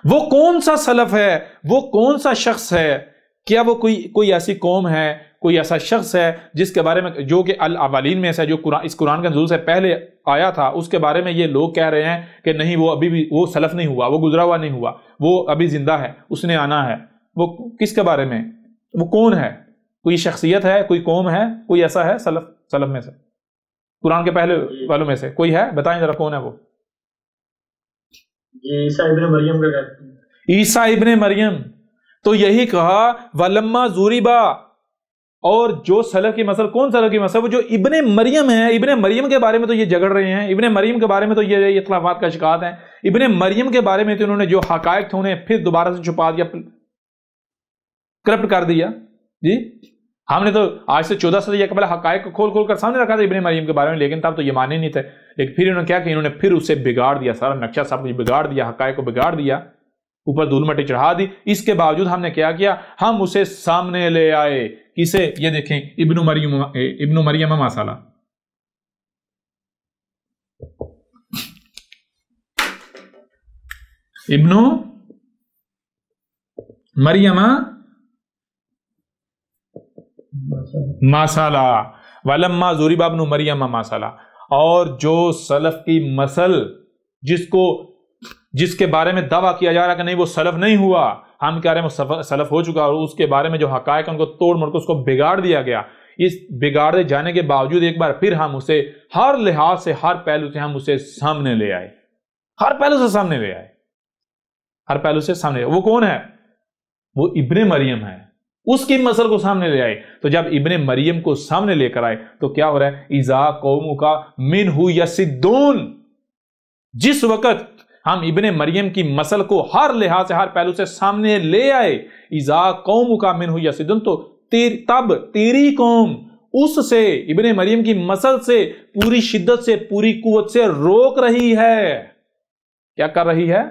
S1: وہ کون سا سلف ہے؟ وہ کون سا شخص ہے؟ کیا وہ کوئی ایسی قوم ہے، کوئی ایسا شخص ہے جس کے بارے میں، جو کہ الاولین میں سے، جو اس قرآن کے نزول سے پہلے آیا تھا، اس کے بارے میں یہ لوگ کہہ رہے ہیں کہ نہیں وہ ابھی بھی، وہ سلف نہیں ہوا، وہ گزرا ہوا نہیں ہوا، وہ ابھی زندہ ہے، اس نے آنا ہے۔ وہ کس کے بارے میں؟ وہ کون ہے؟ کوئی شخصیت ہے، کوئی قوم ہے، کوئی ایسا ہے سلف میں سے، قرآن کے پہلے والوں میں سے کوئی ہے؟ بتائیں ذرا کون ہے وہ؟
S2: عیسیٰ ابن مریم کا کہتے ہیں۔
S1: عیسیٰ ابن مریم. تو یہی کہا ولما ضربا. اور جو سلف کی مسل، کون سلف کی مسل؟ وہ جو ابن مریم ہے. ابن مریم کے بارے میں تو یہ جگڑ رہے ہیں، ابن مریم کے بارے میں تو یہ اختلافات کا شکایت ہیں. ابن مریم کے بارے میں تو انہوں نے جو حقائق تھے انہیں پھر دوبارہ سے چھپا دیا، کرپٹ کر دیا. جی ہم نے تو آج سے 14 صدی قبل حقائق کو کھول کھول کر سامنے رکھا تھا ابن مریم کے بارے میں، لیکن تب تو یہ مانے نہیں تھے. لیکن پھر انہوں نے کیا کہ انہوں نے پھر اسے بگاڑ دیا، سارا نقشہ سب کچھ بگاڑ دیا، حقائق کو بگاڑ دیا، اوپر دھول مٹی چڑھا دی. اس کے باوجود ہم نے کیا ہم اسے سامنے لے آئے. کسے؟ یہ دیکھیں ابن مریم مسالہ. ابن مریم مسالہ ولما ضرب ابن مریم مسالہ. اور جو سلف کی مسل جس کے بارے میں دعویٰ کیا جا رہا کہ نہیں وہ سلف نہیں ہوا، ہم کہہ رہے ہیں وہ سلف ہو چکا، اور اس کے بارے میں جو حقائق ان کو توڑ موڑ کے اس کو بگاڑ دیا گیا. اس بگاڑے جانے کے باوجود ایک بار پھر ہم اسے ہر لحاظ سے، ہر پہلو سے ہم اسے سامنے لے آئے، ہر پہلو سے سامنے لے آئے، ہر پہلو سے سامنے. وہ کون ہے؟ وہ ابن مریم ہے. اس کی مسل کو سامنے لے آئے. تو جب ابن مریم کو سامنے لے کر آئے تو کیا ہو رہا ہے؟ اذا قومک منہ یصدون. جس وقت ہم ابن مریم کی مسل کو ہر لحاظ سے، ہر پہلو سے سامنے لے آئے، اذا قومک منہ یصدون، تو تب تیری قوم اس سے، ابن مریم کی مسل سے پوری شدت سے، پوری قوت سے روک رہی ہے. کیا کر رہی ہے؟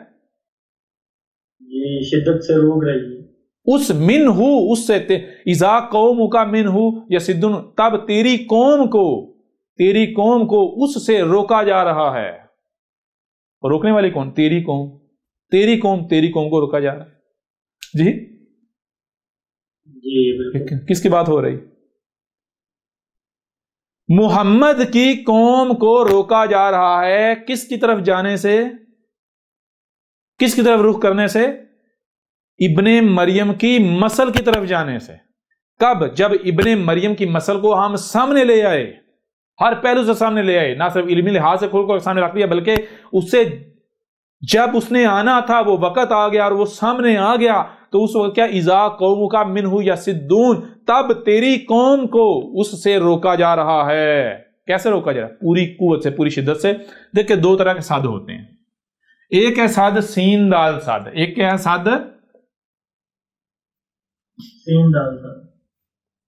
S2: یہ شدت سے روک رہی ہے.
S1: اس منہ، اس سے، اذا قومک منہ یصدون، تب تیری قوم کو اس سے روکا جا رہا ہے. اور روکنے والی کون؟ تیری قوم کو روکا جا رہا ہے. جی کس کی بات ہو رہی؟ محمد کی قوم کو روکا جا رہا ہے. کس کی طرف جانے سے؟ کس کی طرف رخ کرنے سے؟ ابن مریم کی مسل کی طرف جانے سے. کب؟ جب ابن مریم کی مسل کو ہم سامنے لے آئے، ہر پہلو سے سامنے لے آئے، نہ صرف علمی لحاظ سے کھول کر سامنے رکھ دیا، بلکہ اسے جب اس نے آنا تھا وہ وقت آ گیا اور وہ سامنے آ گیا، تو اس وقت کیا؟ اذا قومک منہ یصدون، تب تیری قوم کو اس سے روکا جا رہا ہے. کیسے روکا جا رہا ہے؟ پوری قوت سے، پوری شدت سے. دیکھیں دو طرح کے ساد ہوتے ہیں. ایک ہے ساد سین دال ساد، ایک کیا ہے ساد؟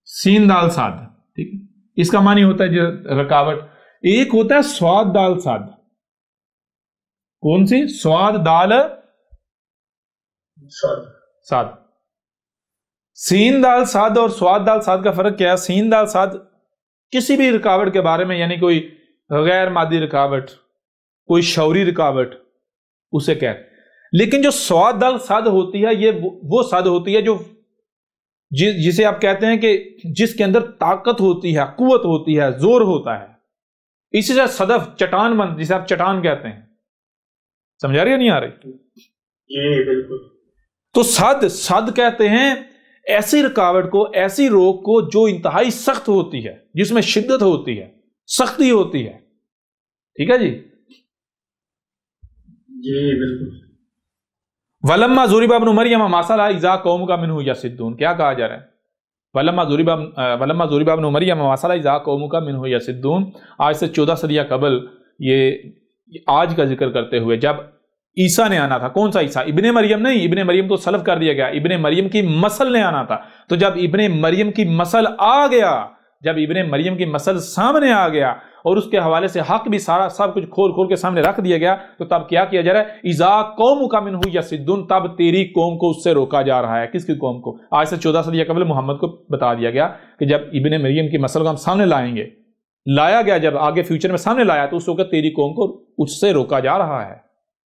S1: سین دال ساد. ٹھیک ہے، اس کا معنی ہوتا ہے جو رکاوٹ. ایک ہوتا ہے سواد دال ساد. کون سی؟ سواد دال ساد. سین دال ساد اور سواد دال ساد کا فرق کیا ہے؟ سین دال ساد کسی بھی رکاوٹ کے بارے میں، یعنی کوئی غیر مادی رکاوٹ، کوئی شعوری رکاوٹ، اسے کہتے ہیں. لیکن جو سواد دال ساد ہوتی ہے، یہ وہ ساد ہوتی ہے جو جسے آپ کہتے ہیں کہ جس کے اندر طاقت ہوتی ہے، قوت ہوتی ہے، زور ہوتا ہے. اسی سے صدف، چٹان بند، جسے آپ چٹان کہتے ہیں. سمجھا رہی ہے نہیں آ رہی؟
S2: جی بالکل.
S1: تو صد کہتے ہیں ایسی رکاوٹ کو، ایسی روک کو جو انتہائی سخت ہوتی ہے، جس میں شدت ہوتی ہے، سختی ہوتی ہے. ٹھیک ہے جی
S2: بالکل.
S1: ولما ضرب ابن مریم مسالہ اذا قومک منہ یصدون. کیا کہا جا رہا ہے؟ ولما ضرب ابن مریم مسالہ اذا قومک منہ یصدون. آج سے 14 صدیہ قبل، یہ آج کا ذکر کرتے ہوئے، جب عیسیٰ نے آنا تھا. کون سا عیسیٰ؟ ابن مریم نہیں، ابن مریم تو سلب کر دیا گیا. ابن مریم کی مسل نے آنا تھا. تو جب ابن مریم کی مسل آ گیا، جب ابن مریم کی مسل سامنے آ گیا اور اس کے حوالے سے حق بھی سارا سب کچھ کھول کھول کے سامنے رکھ دیا گیا، تو تب کیا کیا جا رہا ہے؟ اذا قومک منہ یصدون، تب تیری قوم کو اس سے روکا جا رہا ہے. کس کی قوم کو؟ آج سے 14 صدیہ قبل محمد کو بتا دیا گیا کہ جب ابن مریم کی مسل کو ہم سامنے لائیں گے، لایا گیا، جب آگے فیوچر میں سامنے لایا، تو اس وقت تیری قوم کو اس سے روکا جا رہا ہے.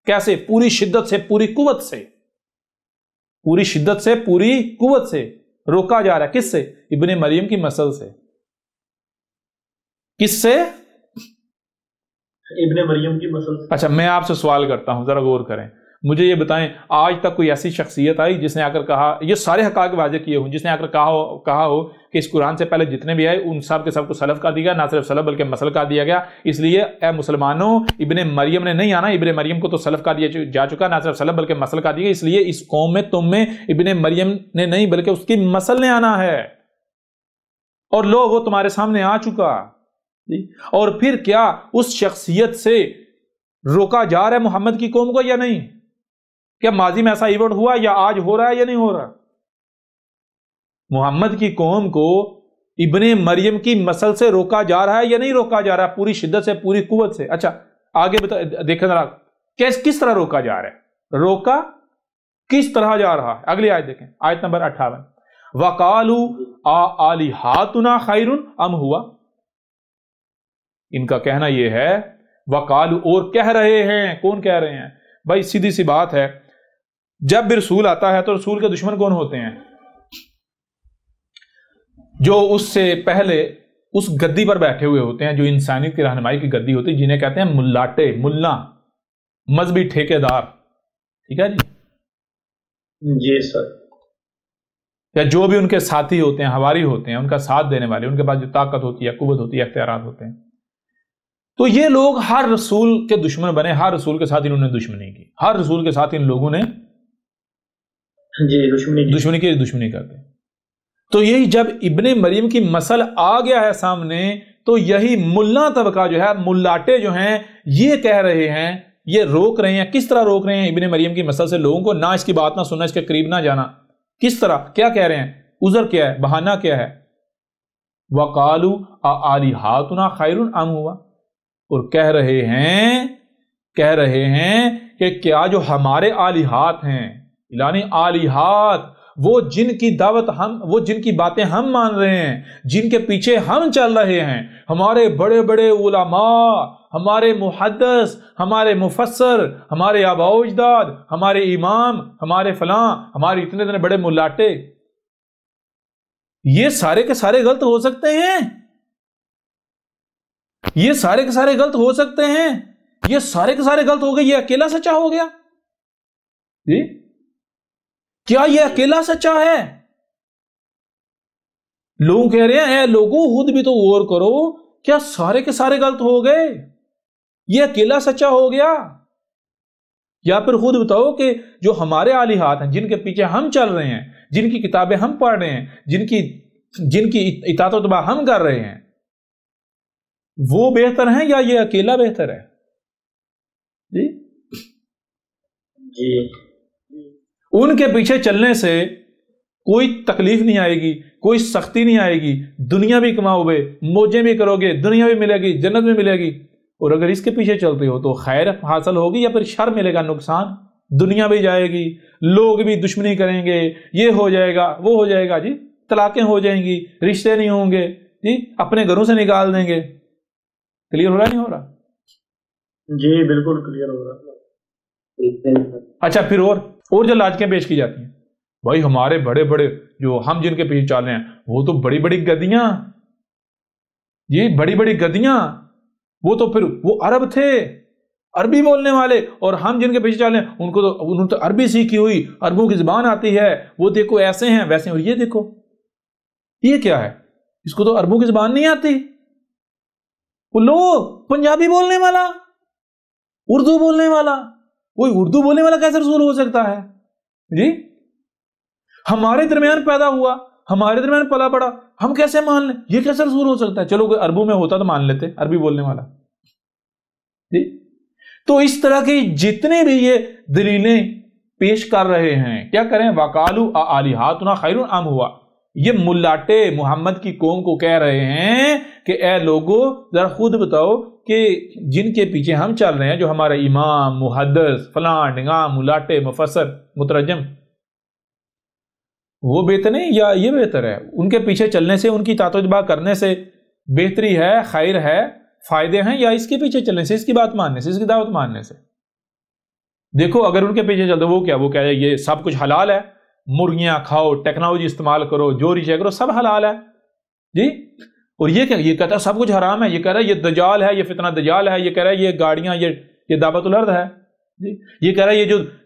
S1: کیسے؟ پوری شدت سے، پوری قوت سے، پوری شدت سے، پوری قوت سے روکا جا رہا ہے. کس سے؟ ابن مریم کی مسل سے. کس سے؟
S2: ابن مریم کی مسل.
S1: اچھا میں آپ سے سوال کرتا ہوں، ذرا غور کریں. مجھے یہ بتائیں آج تک کوئی ایسی شخصیت آئی جس نے آ کر کہا، یہ سارے حقائق واضح کیے ہوں، جس نے آ کر کہا ہو کہ اس قرآن سے پہلے جتنے بھی آئے ان سب کے سب کو سلف کا دیا، نہ صرف سلف بلکہ مسل کا دیا گیا، اس لیے اے مسلمانوں ابن مریم نے نہیں آنا، ابن مریم کو تو سلف کا دیا جا چکا، نہ صرف سلف بلکہ مسل کا دیا، اس لیے اس قوم میں تم میں ابن مریم نے نہیں بلکہ اس کی مسل نے آنا ہے، اور لو وہ تمہارے سامنے آ چکا۔ اور پھر کیا اس شخصیت سے روکا جا رہا ہے محمد کی قوم کو یا نہیں؟ کیا ماضی میں ایسا ایونٹ ہوا یا آج ہو رہا ہے یا نہیں ہو رہا؟ محمد کی قوم کو ابن مریم کی مسل سے روکا جا رہا ہے یا نہیں روکا جا رہا ہے؟ پوری شدت سے، پوری قوت سے۔ اچھا آگے دیکھیں ذرا کس طرح روکا جا رہا ہے، روکا کس طرح جا رہا ہے؟ اگلی آیت دیکھیں، آیت نمبر 58، وَقَالُوا آلِهَاتُنَا خَيْرٌ أَمْ هُوَ، ان کا کہنا یہ ہے، وَقَالُوا، اور کہہ رہے ہیں، کون کہہ رہے ہیں بھائی؟ سیدھی سی بات ہے، جب بھی رسول آتا ہے تو رسول کے دشمن کون ہوتے ہیں؟ جو اس سے پہلے اس گدی پر بیٹھے ہوئے ہوتے ہیں، جو انسانیت کی رہنمائی کی گدی ہوتی ہے، جنہیں کہتے ہیں ملاٹے، ملا، مذہبی ٹھیکیدار، ٹھیک ہے
S2: جی سر،
S1: یا جو بھی ان کے ساتھی ہوتے ہیں، حواری ہوتے ہیں، ان کا ساتھ دینے والے، ان کے پاس جو طاقت ہوتی ہے، قوت ہوتی ہے، اختیارات ہوتے ہیں، تو یہ لوگ ہر رسول کے دشمن بنے، ہر رسول کے ساتھ انہوں نے دشمنی کی، ہر رسول کے ساتھ ان لوگوں نے دشمنی کرتے۔ تو یہی جب ابن مریم کی مسل آ گیا ہے سامنے، تو یہی ملا طبقہ جو ہے، ملاٹے جو ہیں، یہ کہہ رہے ہیں، یہ روک رہے ہیں۔ کس طرح روک رہے ہیں ابن مریم کی مسل سے لوگوں کو؟ نہ اس کی بات نہ سننا، اس کے قریب نہ جانا۔ کس طرح؟ کیا کہہ رہے ہیں؟ عذر کیا ہے؟ بہانہ کیا ہے؟ وَقَالُوا آلِهَاتُنَا خَيْرٌ أَمْ هُوَ، اور کہہ رہے ہیں کہ کیا جو ہمارے آلہات ہیں، یعنی آلہات، وہ جن کی دعوت وہ جن کی باتیں ہم مان رہے ہیں، جن کے پیچھے ہم چل رہے ہیں، ہمارے بڑے بڑے علماء، ہمارے محدث، ہمارے مفسر، ہمارے آباء و اجداد، ہمارے امام، ہمارے فلاں، ہمارے اتنے بڑے ملاٹے، یہ سارے کے سارے غلط ہو سکتے ہیں؟ یہ سارے کے سارے غلط ہو سکتے ہیں؟ یہ سارے کے سارے غلط ہو گئے، یہ اکیلا سچا ہو گیا؟ جی کیا یہ اکیلا سچا ہے؟ لوگ کہہ رہے ہیں اے لوگوں خود بھی تو غور کرو، کیا سارے کے سارے غلط ہو گئے؟ یہ اکیلا سچا ہو گیا؟ یا پھر خود بتاؤ کہ جو ہمارے آلہات ہیں، جن کے پیچھے ہم چل رہے ہیں، جن کی کتابیں ہم پڑھ رہے ہیں، جن کی اطاعت و اتباع ہم کر رہے ہیں، وہ بہتر ہیں یا یہ اکیلا بہتر ہے؟
S2: جی
S1: ان کے پیچھے چلنے سے کوئی تکلیف نہیں آئے گی، کوئی سختی نہیں آئے گی، دنیا بھی کماؤ گے، موجیں بھی کرو گے، دنیا بھی ملے گی، جنت بھی ملے گی، اور اگر اس کے پیچھے چلتے ہو تو خیر حاصل ہوگی یا پھر شر ملے گا، نقصان، دنیا بھی جائے گی، لوگ بھی دشمنی کریں گے، یہ ہو جائے گا، وہ ہو جائے گا، جی طلاقیں ہو جائیں گی، رشتے نہیں ہوں گے، جی اپنے گھروں سے نکال دیں گے۔ کلیئر ہو رہا نہیں ہو رہا؟
S2: جی بالکل کلیئر ہو رہا۔
S1: اچھا پھر اور جو لاجکیں پیش کی جاتی ہیں، بھائی ہمارے بڑے بڑے جو ہم جن کے پیچھے چل رہے ہیں، وہ تو بڑی بڑی گدیاں، یہ بڑی بڑی گدیاں، وہ تو پھر وہ عرب تھے، عربی بولنے والے، اور ہم جن کے پیچھے چل رہے ہیں انہوں نے تو عربی سیکھی ہوئی، عربوں کی زبان آتی ہے، وہ دیکھو ایسے ہیں ویسے ہیں، اور یہ دیکھو یہ کیا ہے، اس کو تو عربوں کی زبان نہیں آتی، وہ لو پنجابی بولنے والا، اردو بولنے والا، کوئی اردو بولنے والا کیسے رسول ہو سکتا ہے؟ جی ہمارے درمیان پیدا ہوا، ہمارے درمیان پلا پڑا، ہم کیسے مان لیں؟ یہ کیسے رسول ہو سکتا ہے؟ چلو کوئی عربوں میں ہوتا تو مان لیتے، عربی بولنے والا، جی تو اس طرح کی جتنے بھی یہ دلیلیں پیش کر رہے ہیں، کیا کریں؟ وَقَالُوا آلِهَاتُنَا خَيْرٌ أَمْ هُوَ، یہ ملاٹے محمد کی قوم کو کہہ رہے ہیں کہ اے لوگو ذرا خود بتاؤ کہ جن کے پیچھے ہم چل رہے ہیں، جو ہمارے امام، محدث، فلاں ڈنگام، ملاٹے، مفسر، مترجم، وہ بہتر نہیں یا یہ بہتر ہے؟ ان کے پیچھے چلنے سے، ان کی اطاعت و اتباع کرنے سے بہتری ہے، خیر ہے، فائدے ہیں، یا اس کے پیچھے چلنے سے، اس کی بات ماننے سے، اس کی دعوت ماننے سے؟ دیکھو اگر ان کے پیچھے چلتے وہ کیا یہ سب کچھ حلال ہے، مرغیاں کھاؤ، ٹیکنالوجی استعمال کرو، جو ریچے کرو، سب حلال ہے، جی اور یہ کیا؟ یہ کہتا ہے سب کچھ حرام ہے، یہ کہہ رہا ہے یہ دجال ہے، یہ فتنہ دجال ہے، یہ کہہ رہا ہے یہ گاڑیاں، یہ دعوت الارض ہے، جی یہ کہہ رہا ہے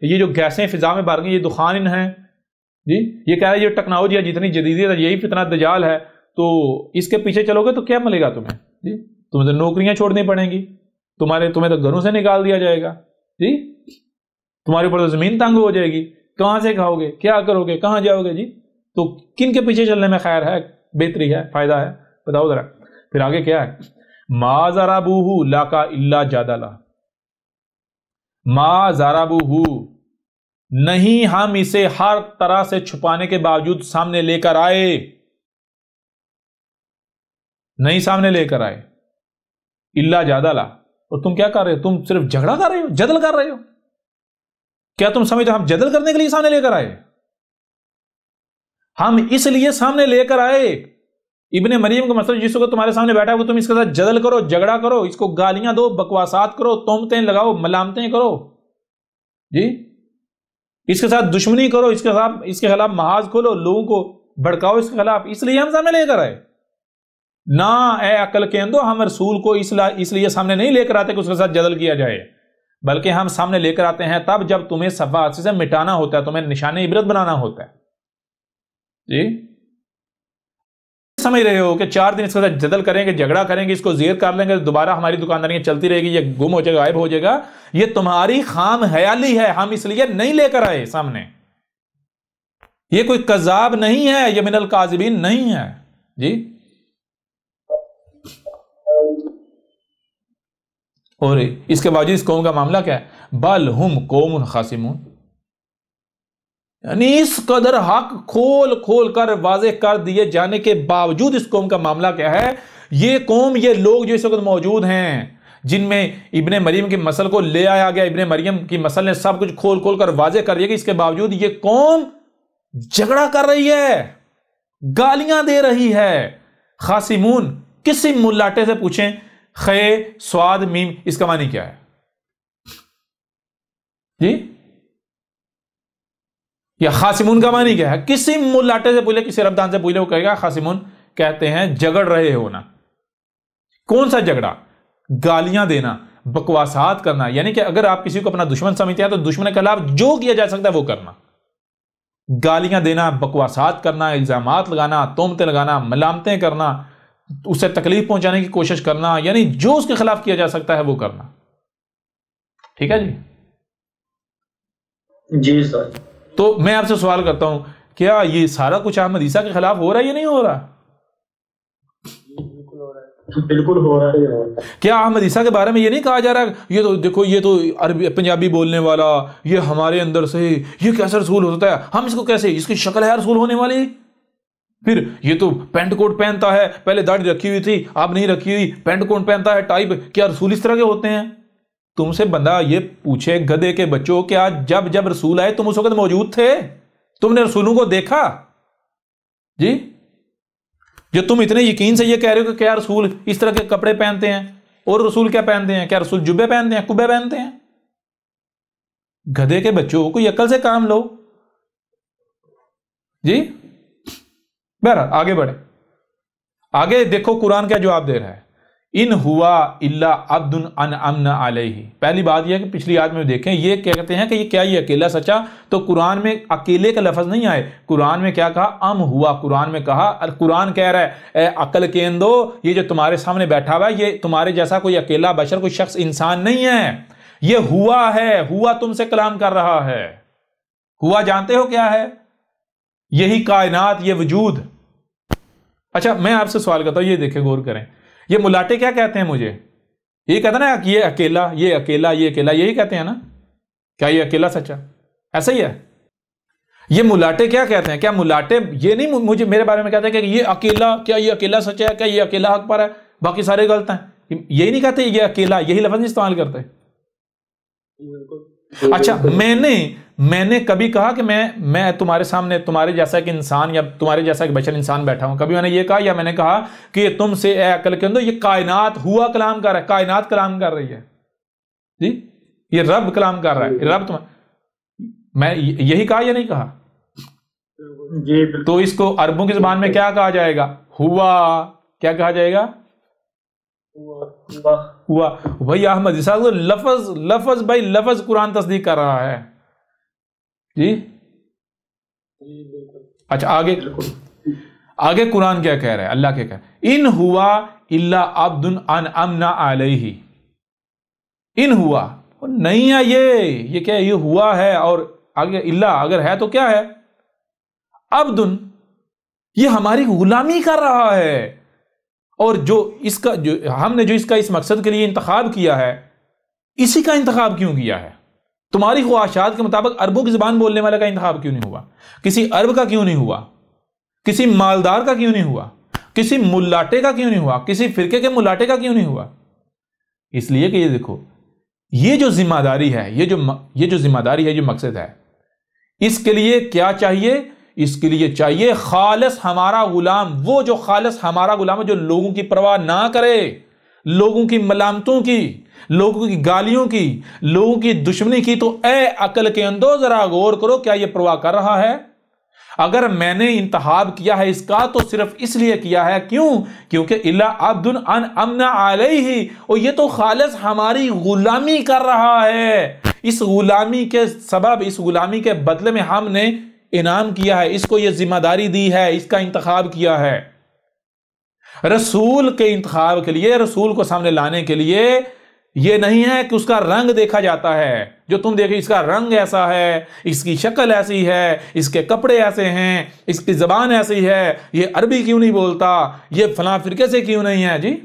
S1: یہ جو گیسیں فضا میں بار گئی یہ دخان ہیں جی، یہ کہہ رہا ہے یہ ٹیکنالوجی ہے جتنی جدیدیت ہے یہی فتنہ دجال ہے، تو اس کے پیچھے چلو گے تو کیا ملے گا تمہیں جی؟ تمہیں تو نوکریاں چھوڑنی پڑیں گی، تمہیں تو گھروں سے نکال دیا جائے گا جی، تمہارے اوپر تو زمین تنگ ہو جائے گی، کہاں سے کھاؤ گے، کیا کرو گے، کہاں جاؤ گے جی؟ تو کن کے پیچھے چلنے میں خیر ہے، بہتری ہے، فائدہ ہے؟ بتاؤ ذرا۔ پھر آگے کیا ہے؟ ما ضربوہ لک الا جدلا، ما ضربوہ، نہیں ہم اسے ہر طرح سے چھپانے کے باوجود سامنے لے کر آئے، نہیں سامنے لے کر آئے، الا جدلا، اور تم کیا کر رہے ہو؟ تم صرف جھگڑا کر رہے ہو، جدل کر رہے ہو؟ کیا تم سمجھتے ہم جدل کرنے کے لیے سامنے لے کر آئے؟ ہم اس لیے سامنے لے کر آئے، ابن مریم کا مسئلہ جس کو تمہارے سامنے بیٹھا ہے تم اس کے ساتھ جدل کرو، جھگڑا کرو، اس کو گالیاں دو، بکواسات کرو، تہمتیں لگاؤ، ملامتیں کرو جی، اس کے ساتھ دشمنی کرو، اس کے خلاف محاذ کھولو، لوگوں کو بھڑکاؤ اس کے خلاف، اس لیے ہم سامنے لے کر آئے نہ۔ اے عقل کے اندو، ہم رسول کو اس لیے سامنے نہیں لے کر آتے کہ اس کے ساتھ جدل کیا جائے، بلکہ ہم سامنے لے کر آتے ہیں تب جب تمہیں صفحات سے مٹانا ہوتا ہے، تمہیں نشان عبرت بنانا ہوتا ہے جی۔ سمجھ رہے ہو کہ 4 دن اس کے ساتھ جدل کریں گے، جھگڑا کریں گے، اس کو زیر کر لیں گے، دوبارہ ہماری دکانداریاں چلتی رہے گی، یہ گم ہو جائے گا، غائب ہو جائے گا، یہ تمہاری خام خیالی ہے، ہم اس لیے نہیں لے کر آئے سامنے، یہ کوئی کذاب نہیں ہے، یہ من الکاذبین نہیں ہے جی۔ اور اس کے باوجود اس قوم کا معاملہ کیا ہے؟ بل ہم قوم خاصمون، یعنی اس قدر حق کھول کھول کر واضح کر دیے جانے کے باوجود اس قوم کا معاملہ کیا ہے؟ یہ قوم، یہ لوگ جو اس وقت موجود ہیں جن میں ابن مریم کی مسئلہ کو لے آیا گیا، ابن مریم کی مسئلہ نے سب کچھ کھول کھول کر واضح کر دیا کہ اس کے باوجود یہ قوم جھگڑا کر رہی ہے، گالیاں دے رہی ہے۔ خاصمون، کسی ملاٹے سے پوچھیں خے سواد میم اس کا معنی کیا ہے جی؟ یا خاصمون کا معنی کیا ہے؟ کسی ملاٹے سے پوچھے، کسی ربدان سے پوچھے، وہ کہے گا خاصمون کہتے ہیں جھگڑ رہے ہونا۔ کون سا جھگڑا؟ گالیاں دینا، بکواسات کرنا، یعنی کہ اگر آپ کسی کو اپنا دشمن سمجھتے ہیں تو دشمن کے خلاف جو کیا جا سکتا ہے وہ کرنا، گالیاں دینا، بکواسات کرنا، الزامات لگانا، تہمتیں لگانا، ملامتیں کرنا، اسے تکلیف پہنچانے کی کوشش کرنا، یعنی جو اس کے خلاف کیا جا سکتا ہے وہ کرنا۔ ٹھیک ہے جی؟
S2: جی سر۔
S1: تو میں آپ سے سوال کرتا ہوں، کیا یہ سارا کچھ احمد عیسیٰ کے خلاف ہو رہا ہے یا نہیں ہو رہا؟
S2: بالکل ہو رہا ہے۔
S1: کیا احمد عیسیٰ کے بارے میں یہ نہیں کہا جا رہا یہ تو دیکھو، یہ تو عربی پنجابی بولنے والا، یہ ہمارے اندر سے یہ کیسا رسول ہو سکتا ہے، ہم اس کو کیسے، اس کی شکل ہے رسول ہونے والی، پھر یہ تو پینٹ کوٹ پہنتا ہے، پہلے داڑھی رکھی ہوئی تھی اب نہیں رکھی ہوئی، پینٹ کوٹ پہنتا ہے، ٹائی، کیا رسول اس طرح کے ہوتے ہیں؟ تم سے بندہ یہ پوچھے گدھے کے بچوں، کیا جب رسول آئے تم اس وقت موجود تھے؟ تم نے رسولوں کو دیکھا جی؟ جو تم اتنے یقین سے یہ کہہ رہے ہو کہ کیا رسول اس طرح کے کپڑے پہنتے ہیں، اور رسول کیا پہنتے ہیں؟ کیا رسول جبے پہنتے ہیں، کبے پہنتے ہیں؟ گدھے کے بچوں، کوئی عقل سے کام لو جی۔ بہرحال آگے بڑھے، آگے دیکھو قرآن کیا جواب دے رہا ہے۔ ان ہوا الا عبد انعمنا علیہ، پہلی بات یہ ہے کہ پچھلی آیت میں دیکھیں یہ کہتے ہیں کہ یہ کیا، یہ اکیلا سچا، تو قرآن میں اکیلے کا لفظ نہیں آئے، قرآن میں کیا کہا؟ ام ہوا، قرآن میں کہا، قرآن کہہ رہا ہے اے عقل کے اندو، یہ جو تمہارے سامنے بیٹھا ہوا ہے یہ تمہارے جیسا کوئی اکیلا بشر، کوئی شخص، انسان نہیں ہے، یہ ہوا ہے، ہوا تم سے کلام کر رہا ہے۔ ہوا جانتے ہو کیا ہے؟ یہی کائنات، یہ وجود۔ اچھا میں آپ سے سوال کرتا ہوں، یہ دیکھیں غور کریں، یہ ملاٹے کیا کہتے ہیں مجھے؟ یہ کہتے ہیں نا کہ یہ اکیلا، یہ اکیلا، یہ اکیلا، یہی کہتے ہیں نا؟ کیا یہ اکیلا سچا؟ ایسا ہی ہے؟ یہ ملاٹے کیا کہتے ہیں؟ کیا ملاٹے یہ نہیں مجھے میرے بارے میں کہتے ہیں کہ یہ اکیلا، کیا یہ اکیلا سچا ہے، کیا یہ اکیلا حق پر ہے، باقی سارے غلط ہیں؟ یہی نہیں کہتے یہ اکیلا، یہی لفظ نہیں استعمال کرتے؟ اچھا میں نے کبھی کہا کہ میں تمہارے سامنے تمہارے جیسا ایک انسان یا تمہارے جیسا ایک بشر انسان بیٹھا ہوں، کبھی میں نے یہ کہا، یا میں نے کہا کہ تم سے اے عقل کے اندر یہ کائنات ہوا کلام کر رہا ہے، کائنات کلام کر رہی ہے جی، یہ رب کلام کر رہا ہے، رب میں یہی کہا یا نہیں کہا؟ تو اس کو عربوں کی زبان میں کیا کہا جائے گا؟ ہوا، کیا کہا جائے گا؟ ہوا بھائی احمد عیسیٰ لفظ بھائی لفظ قرآن تصدیق کر رہا ہے جی. اچھا آگے قرآن کیا کہہ رہا ہے؟ اللہ کیا کہہ رہا ہے؟ ان ہوا الا عبد انعمنا علیہ. ان ہوا نہیں ہے یہ کیا ہے؟ یہ ہوا ہے اور آگے اللہ اگر ہے تو کیا ہے؟ عبد، یہ ہماری غلامی کر رہا ہے. اور جو ہم نے اس کا اس مقصد کے لیے انتخاب کیا ہے، اسی کا انتخاب کیوں کیا ہے؟ تمہاری خواہشات کے مطابق عربوں کی زبان بولنے والے کا انتخاب کیوں نہیں ہوا؟ کسی عرب کا کیوں نہیں ہوا؟ کسی مالدار کا کیوں نہیں ہوا؟ کسی ملاٹے کا کیوں نہیں ہوا؟ کسی فرقے کے ملاٹے کا کیوں نہیں ہوا؟ اس لیے کہ یہ دیکھو، یہ جو ذمہ داری ہے، یہ جو ذمہ داری ہے، جو مقصد ہے، اس کے لیے کیا چاہیے؟ اس کے لیے چاہیے خالص ہمارا غلام. وہ جو خالص ہمارا غلام ہے، جو لوگوں کی پرواہ نہ کرے، لوگوں کی ملامتوں کی، لوگوں کی گالیوں کی، لوگوں کی دشمنی کی. تو اے عقل کے اندو ذرا غور کرو، کیا یہ پرواہ کر رہا ہے؟ اگر میں نے انتخاب کیا ہے اس کا تو صرف اس لیے کیا ہے، کیوں؟ کیونکہ الا عبد انعمنا علیہ، اور یہ تو خالص ہماری غلامی کر رہا ہے. اس غلامی کے سبب، اس غلامی کے بدلے میں ہم نے انعام کیا ہے، اس کو یہ ذمہ داری دی ہے، اس کا انتخاب کیا ہے. رسول کے انتخاب کے لیے، رسول کو سامنے لانے کے لیے یہ نہیں ہے کہ اس کا رنگ دیکھا جاتا ہے. جو تم دیکھیں اس کا رنگ ایسا ہے، اس کی شکل ایسی ہے، اس کے کپڑے ایسے ہیں، اس کی زبان ایسی ہے، یہ عربی کیوں نہیں بولتا، یہ فلاں فرقے سے کیوں نہیں ہے. جی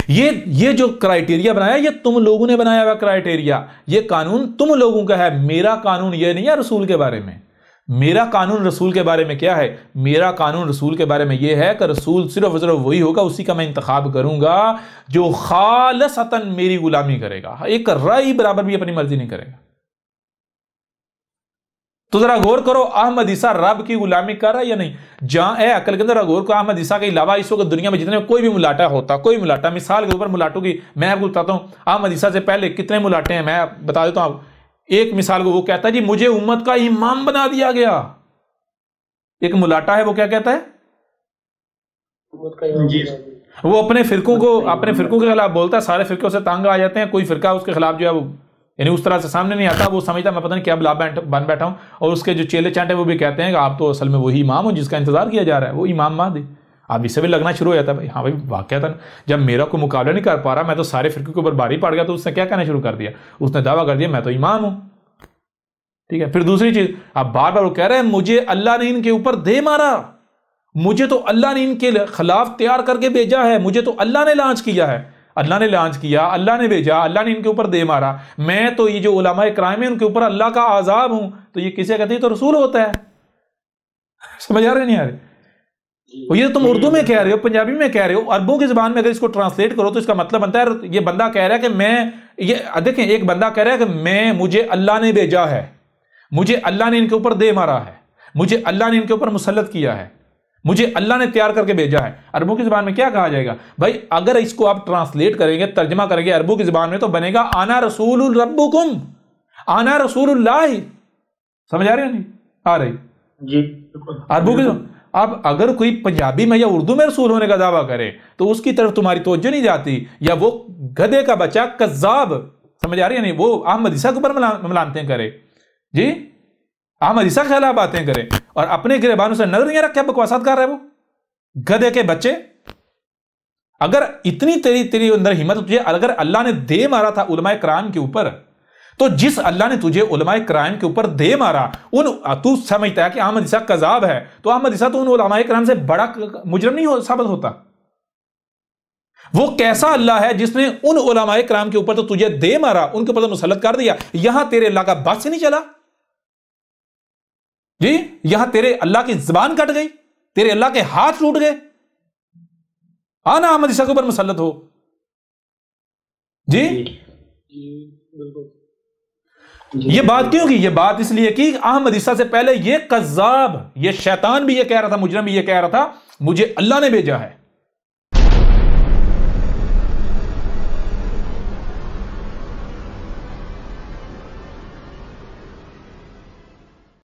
S1: یہ جو کرائیٹیریا بنایا، یہ تم لوگوں نے بنایا ہوا کرائیٹیریا، یہ قانون تم لوگوں کا ہے. میرا قانون یہ نہیں ہے رسول کے بارے میں. میرا قانون رسول کے بارے میں کیا ہے؟ میرا قانون رسول کے بارے میں یہ ہے کہ رسول صرف وہی ہوگا، اسی کا میں انتخاب کروں گا جو خالصتاً میری غلامی کرے گا، ایک رائی برابر بھی اپنی مرضی نہیں کرے گا. تو ذرا غور کرو، احمد عیسیٰ رب کی غلامی کر رہا ہے یا نہیں؟ جہاں اے عقل کے اندر غور کرو، احمد عیسیٰ کے علاوہ اس وقت دنیا میں جتنے کوئی بھی ملاٹا ہوتا، کوئی ملاٹا، مثال کے اوپر ملاٹوں کی میں آپ کو بتاتا ہوں، احمد عیسیٰ سے پہلے کتنے ملاٹے ہیں میں بتا دیتا ہوں. ایک مثال کو وہ کہتا ہے جی مجھے امت کا امام بنا دیا گیا. ایک ملاٹا ہے، وہ کیا کہتا ہے؟ وہ اپنے فرقوں کے خلاف بولتا ہے، سارے فرقوں سے تانگ آ جاتے ہیں، کوئی فرقہ اس کے خلاف جو ہے وہ یعنی اس طرح سے سامنے نہیں آتا، وہ سمجھتا میں پتہ نہیں کیا بلا بن بیٹھا ہوں. اور اس کے جو چیلے چانٹے وہ بھی کہتے ہیں کہ آپ تو اصل میں وہی امام ہو جس کا انتظار کیا جا رہا ہے، وہ امام مہدی. اب اس سے بھی لگنا شروع ہو جاتا ہے ہاں بھائی واقعہ تھا، جب میرا کوئی مقابلہ نہیں کر پا رہا، میں تو سارے فرقے کے اوپر بھاری پڑ گیا، تو اس نے کیا کہنا شروع کر دیا؟ اس نے دعویٰ کر دیا میں تو امام ہوں. ٹھیک ہے. پھر دوسری چیز، اب بار بار وہ کہہ رہے ہیں مجھے اللہ نے ان کے اوپر دے مارا، مجھے تو اللہ نے ان کے خلاف تیار کر کے بھیجا ہے، مجھے تو اللہ نے لانچ کیا ہے. اللہ نے لانچ کیا، اللہ نے بھیجا، اللہ نے ان کے اوپر دے مارا. میں تو یہ جو علماء کرام ہیں ان کے اوپر اللہ کا عذاب ہوں. تو یہ کسے کہتے ہیں؟ تو رسول ہوتا ہے. سمجھ آ رہے نہیں آ رہے؟ یہ تم اردو میں کہہ رہے ہو، پنجابی میں کہہ رہے ہو، عربوں کی زبان میں اگر اس کو ٹرانسلیٹ کرو تو اس کا مطلب بنتا ہے یہ بندہ کہہ رہا ہے کہ یہ دیکھیں، ایک بندہ کہہ رہا ہے کہ مجھے اللہ نے بھیجا ہے، مجھے اللہ نے ان کے اوپر دے مارا ہے، مجھے اللہ نے ان کے اوپر مسلط کیا ہے، مجھے اللہ نے تیار کر کے بھیجا ہے. عربوں کی زبان میں کیا کہا جائے گا بھائی؟ اگر اس کو آپ ٹرانسلیٹ کریں گے، ترجمہ کریں گے عربوں کی زبان میں، تو بنے گا انا رسول ربکم، انا رسول اللہ. سمجھ آ رہی ہے نہیں آ رہی؟ جی عربوں کی زبان. اب اگر کوئی پنجابی میں یا اردو میں رسول ہونے کا دعویٰ کرے تو اس کی طرف تمہاری توجہ نہیں جاتی، یا وہ گدھے کا بچہ کذاب، سمجھ آ رہی ہے نہیں، وہ احمد عیسیٰ کے اوپر ملامتیں کرے، جی احمد عیسیٰ کے خلاف باتیں کرے، اور اپنے گریبانوں سے نظر نہیں رکھے بکواسات کر رہے وہ گدھے کے بچے. اگر اتنی تیری اندر ہمت، تجھے اگر اللہ نے دے مارا تھا علماء کرام کے اوپر، تو جس اللہ نے تجھے علماء کرام کے اوپر دے مارا، تو سمجھتا ہے کہ احمد عیسیٰ کذاب ہے، تو احمد عیسیٰ تو ان علماء کرام سے بڑا مجرم نہیں ثابت ہوتا. وہ کیسا اللہ ہے جس نے ان علماء کرام کے اوپر تو تجھے دے مارا، ان کے اوپر تو مسلط کر دیا، یہاں تیرے اللہ کا بس نہیں چلا جی، یہاں تیرے اللہ کی زبان کٹ گئی، تیرے اللہ کے ہاتھ ٹوٹ گئے، آنا احمد عیسیٰ کے اوپر مسلط ہو. جی یہ بات کیوں کی؟ یہ بات اس لیے کہ احمد عیسیٰ سے پہلے یہ کذاب، یہ شیطان بھی یہ کہہ رہا تھا، مجرم بھی یہ کہہ رہا تھا مجھے اللہ نے بھیجا ہے.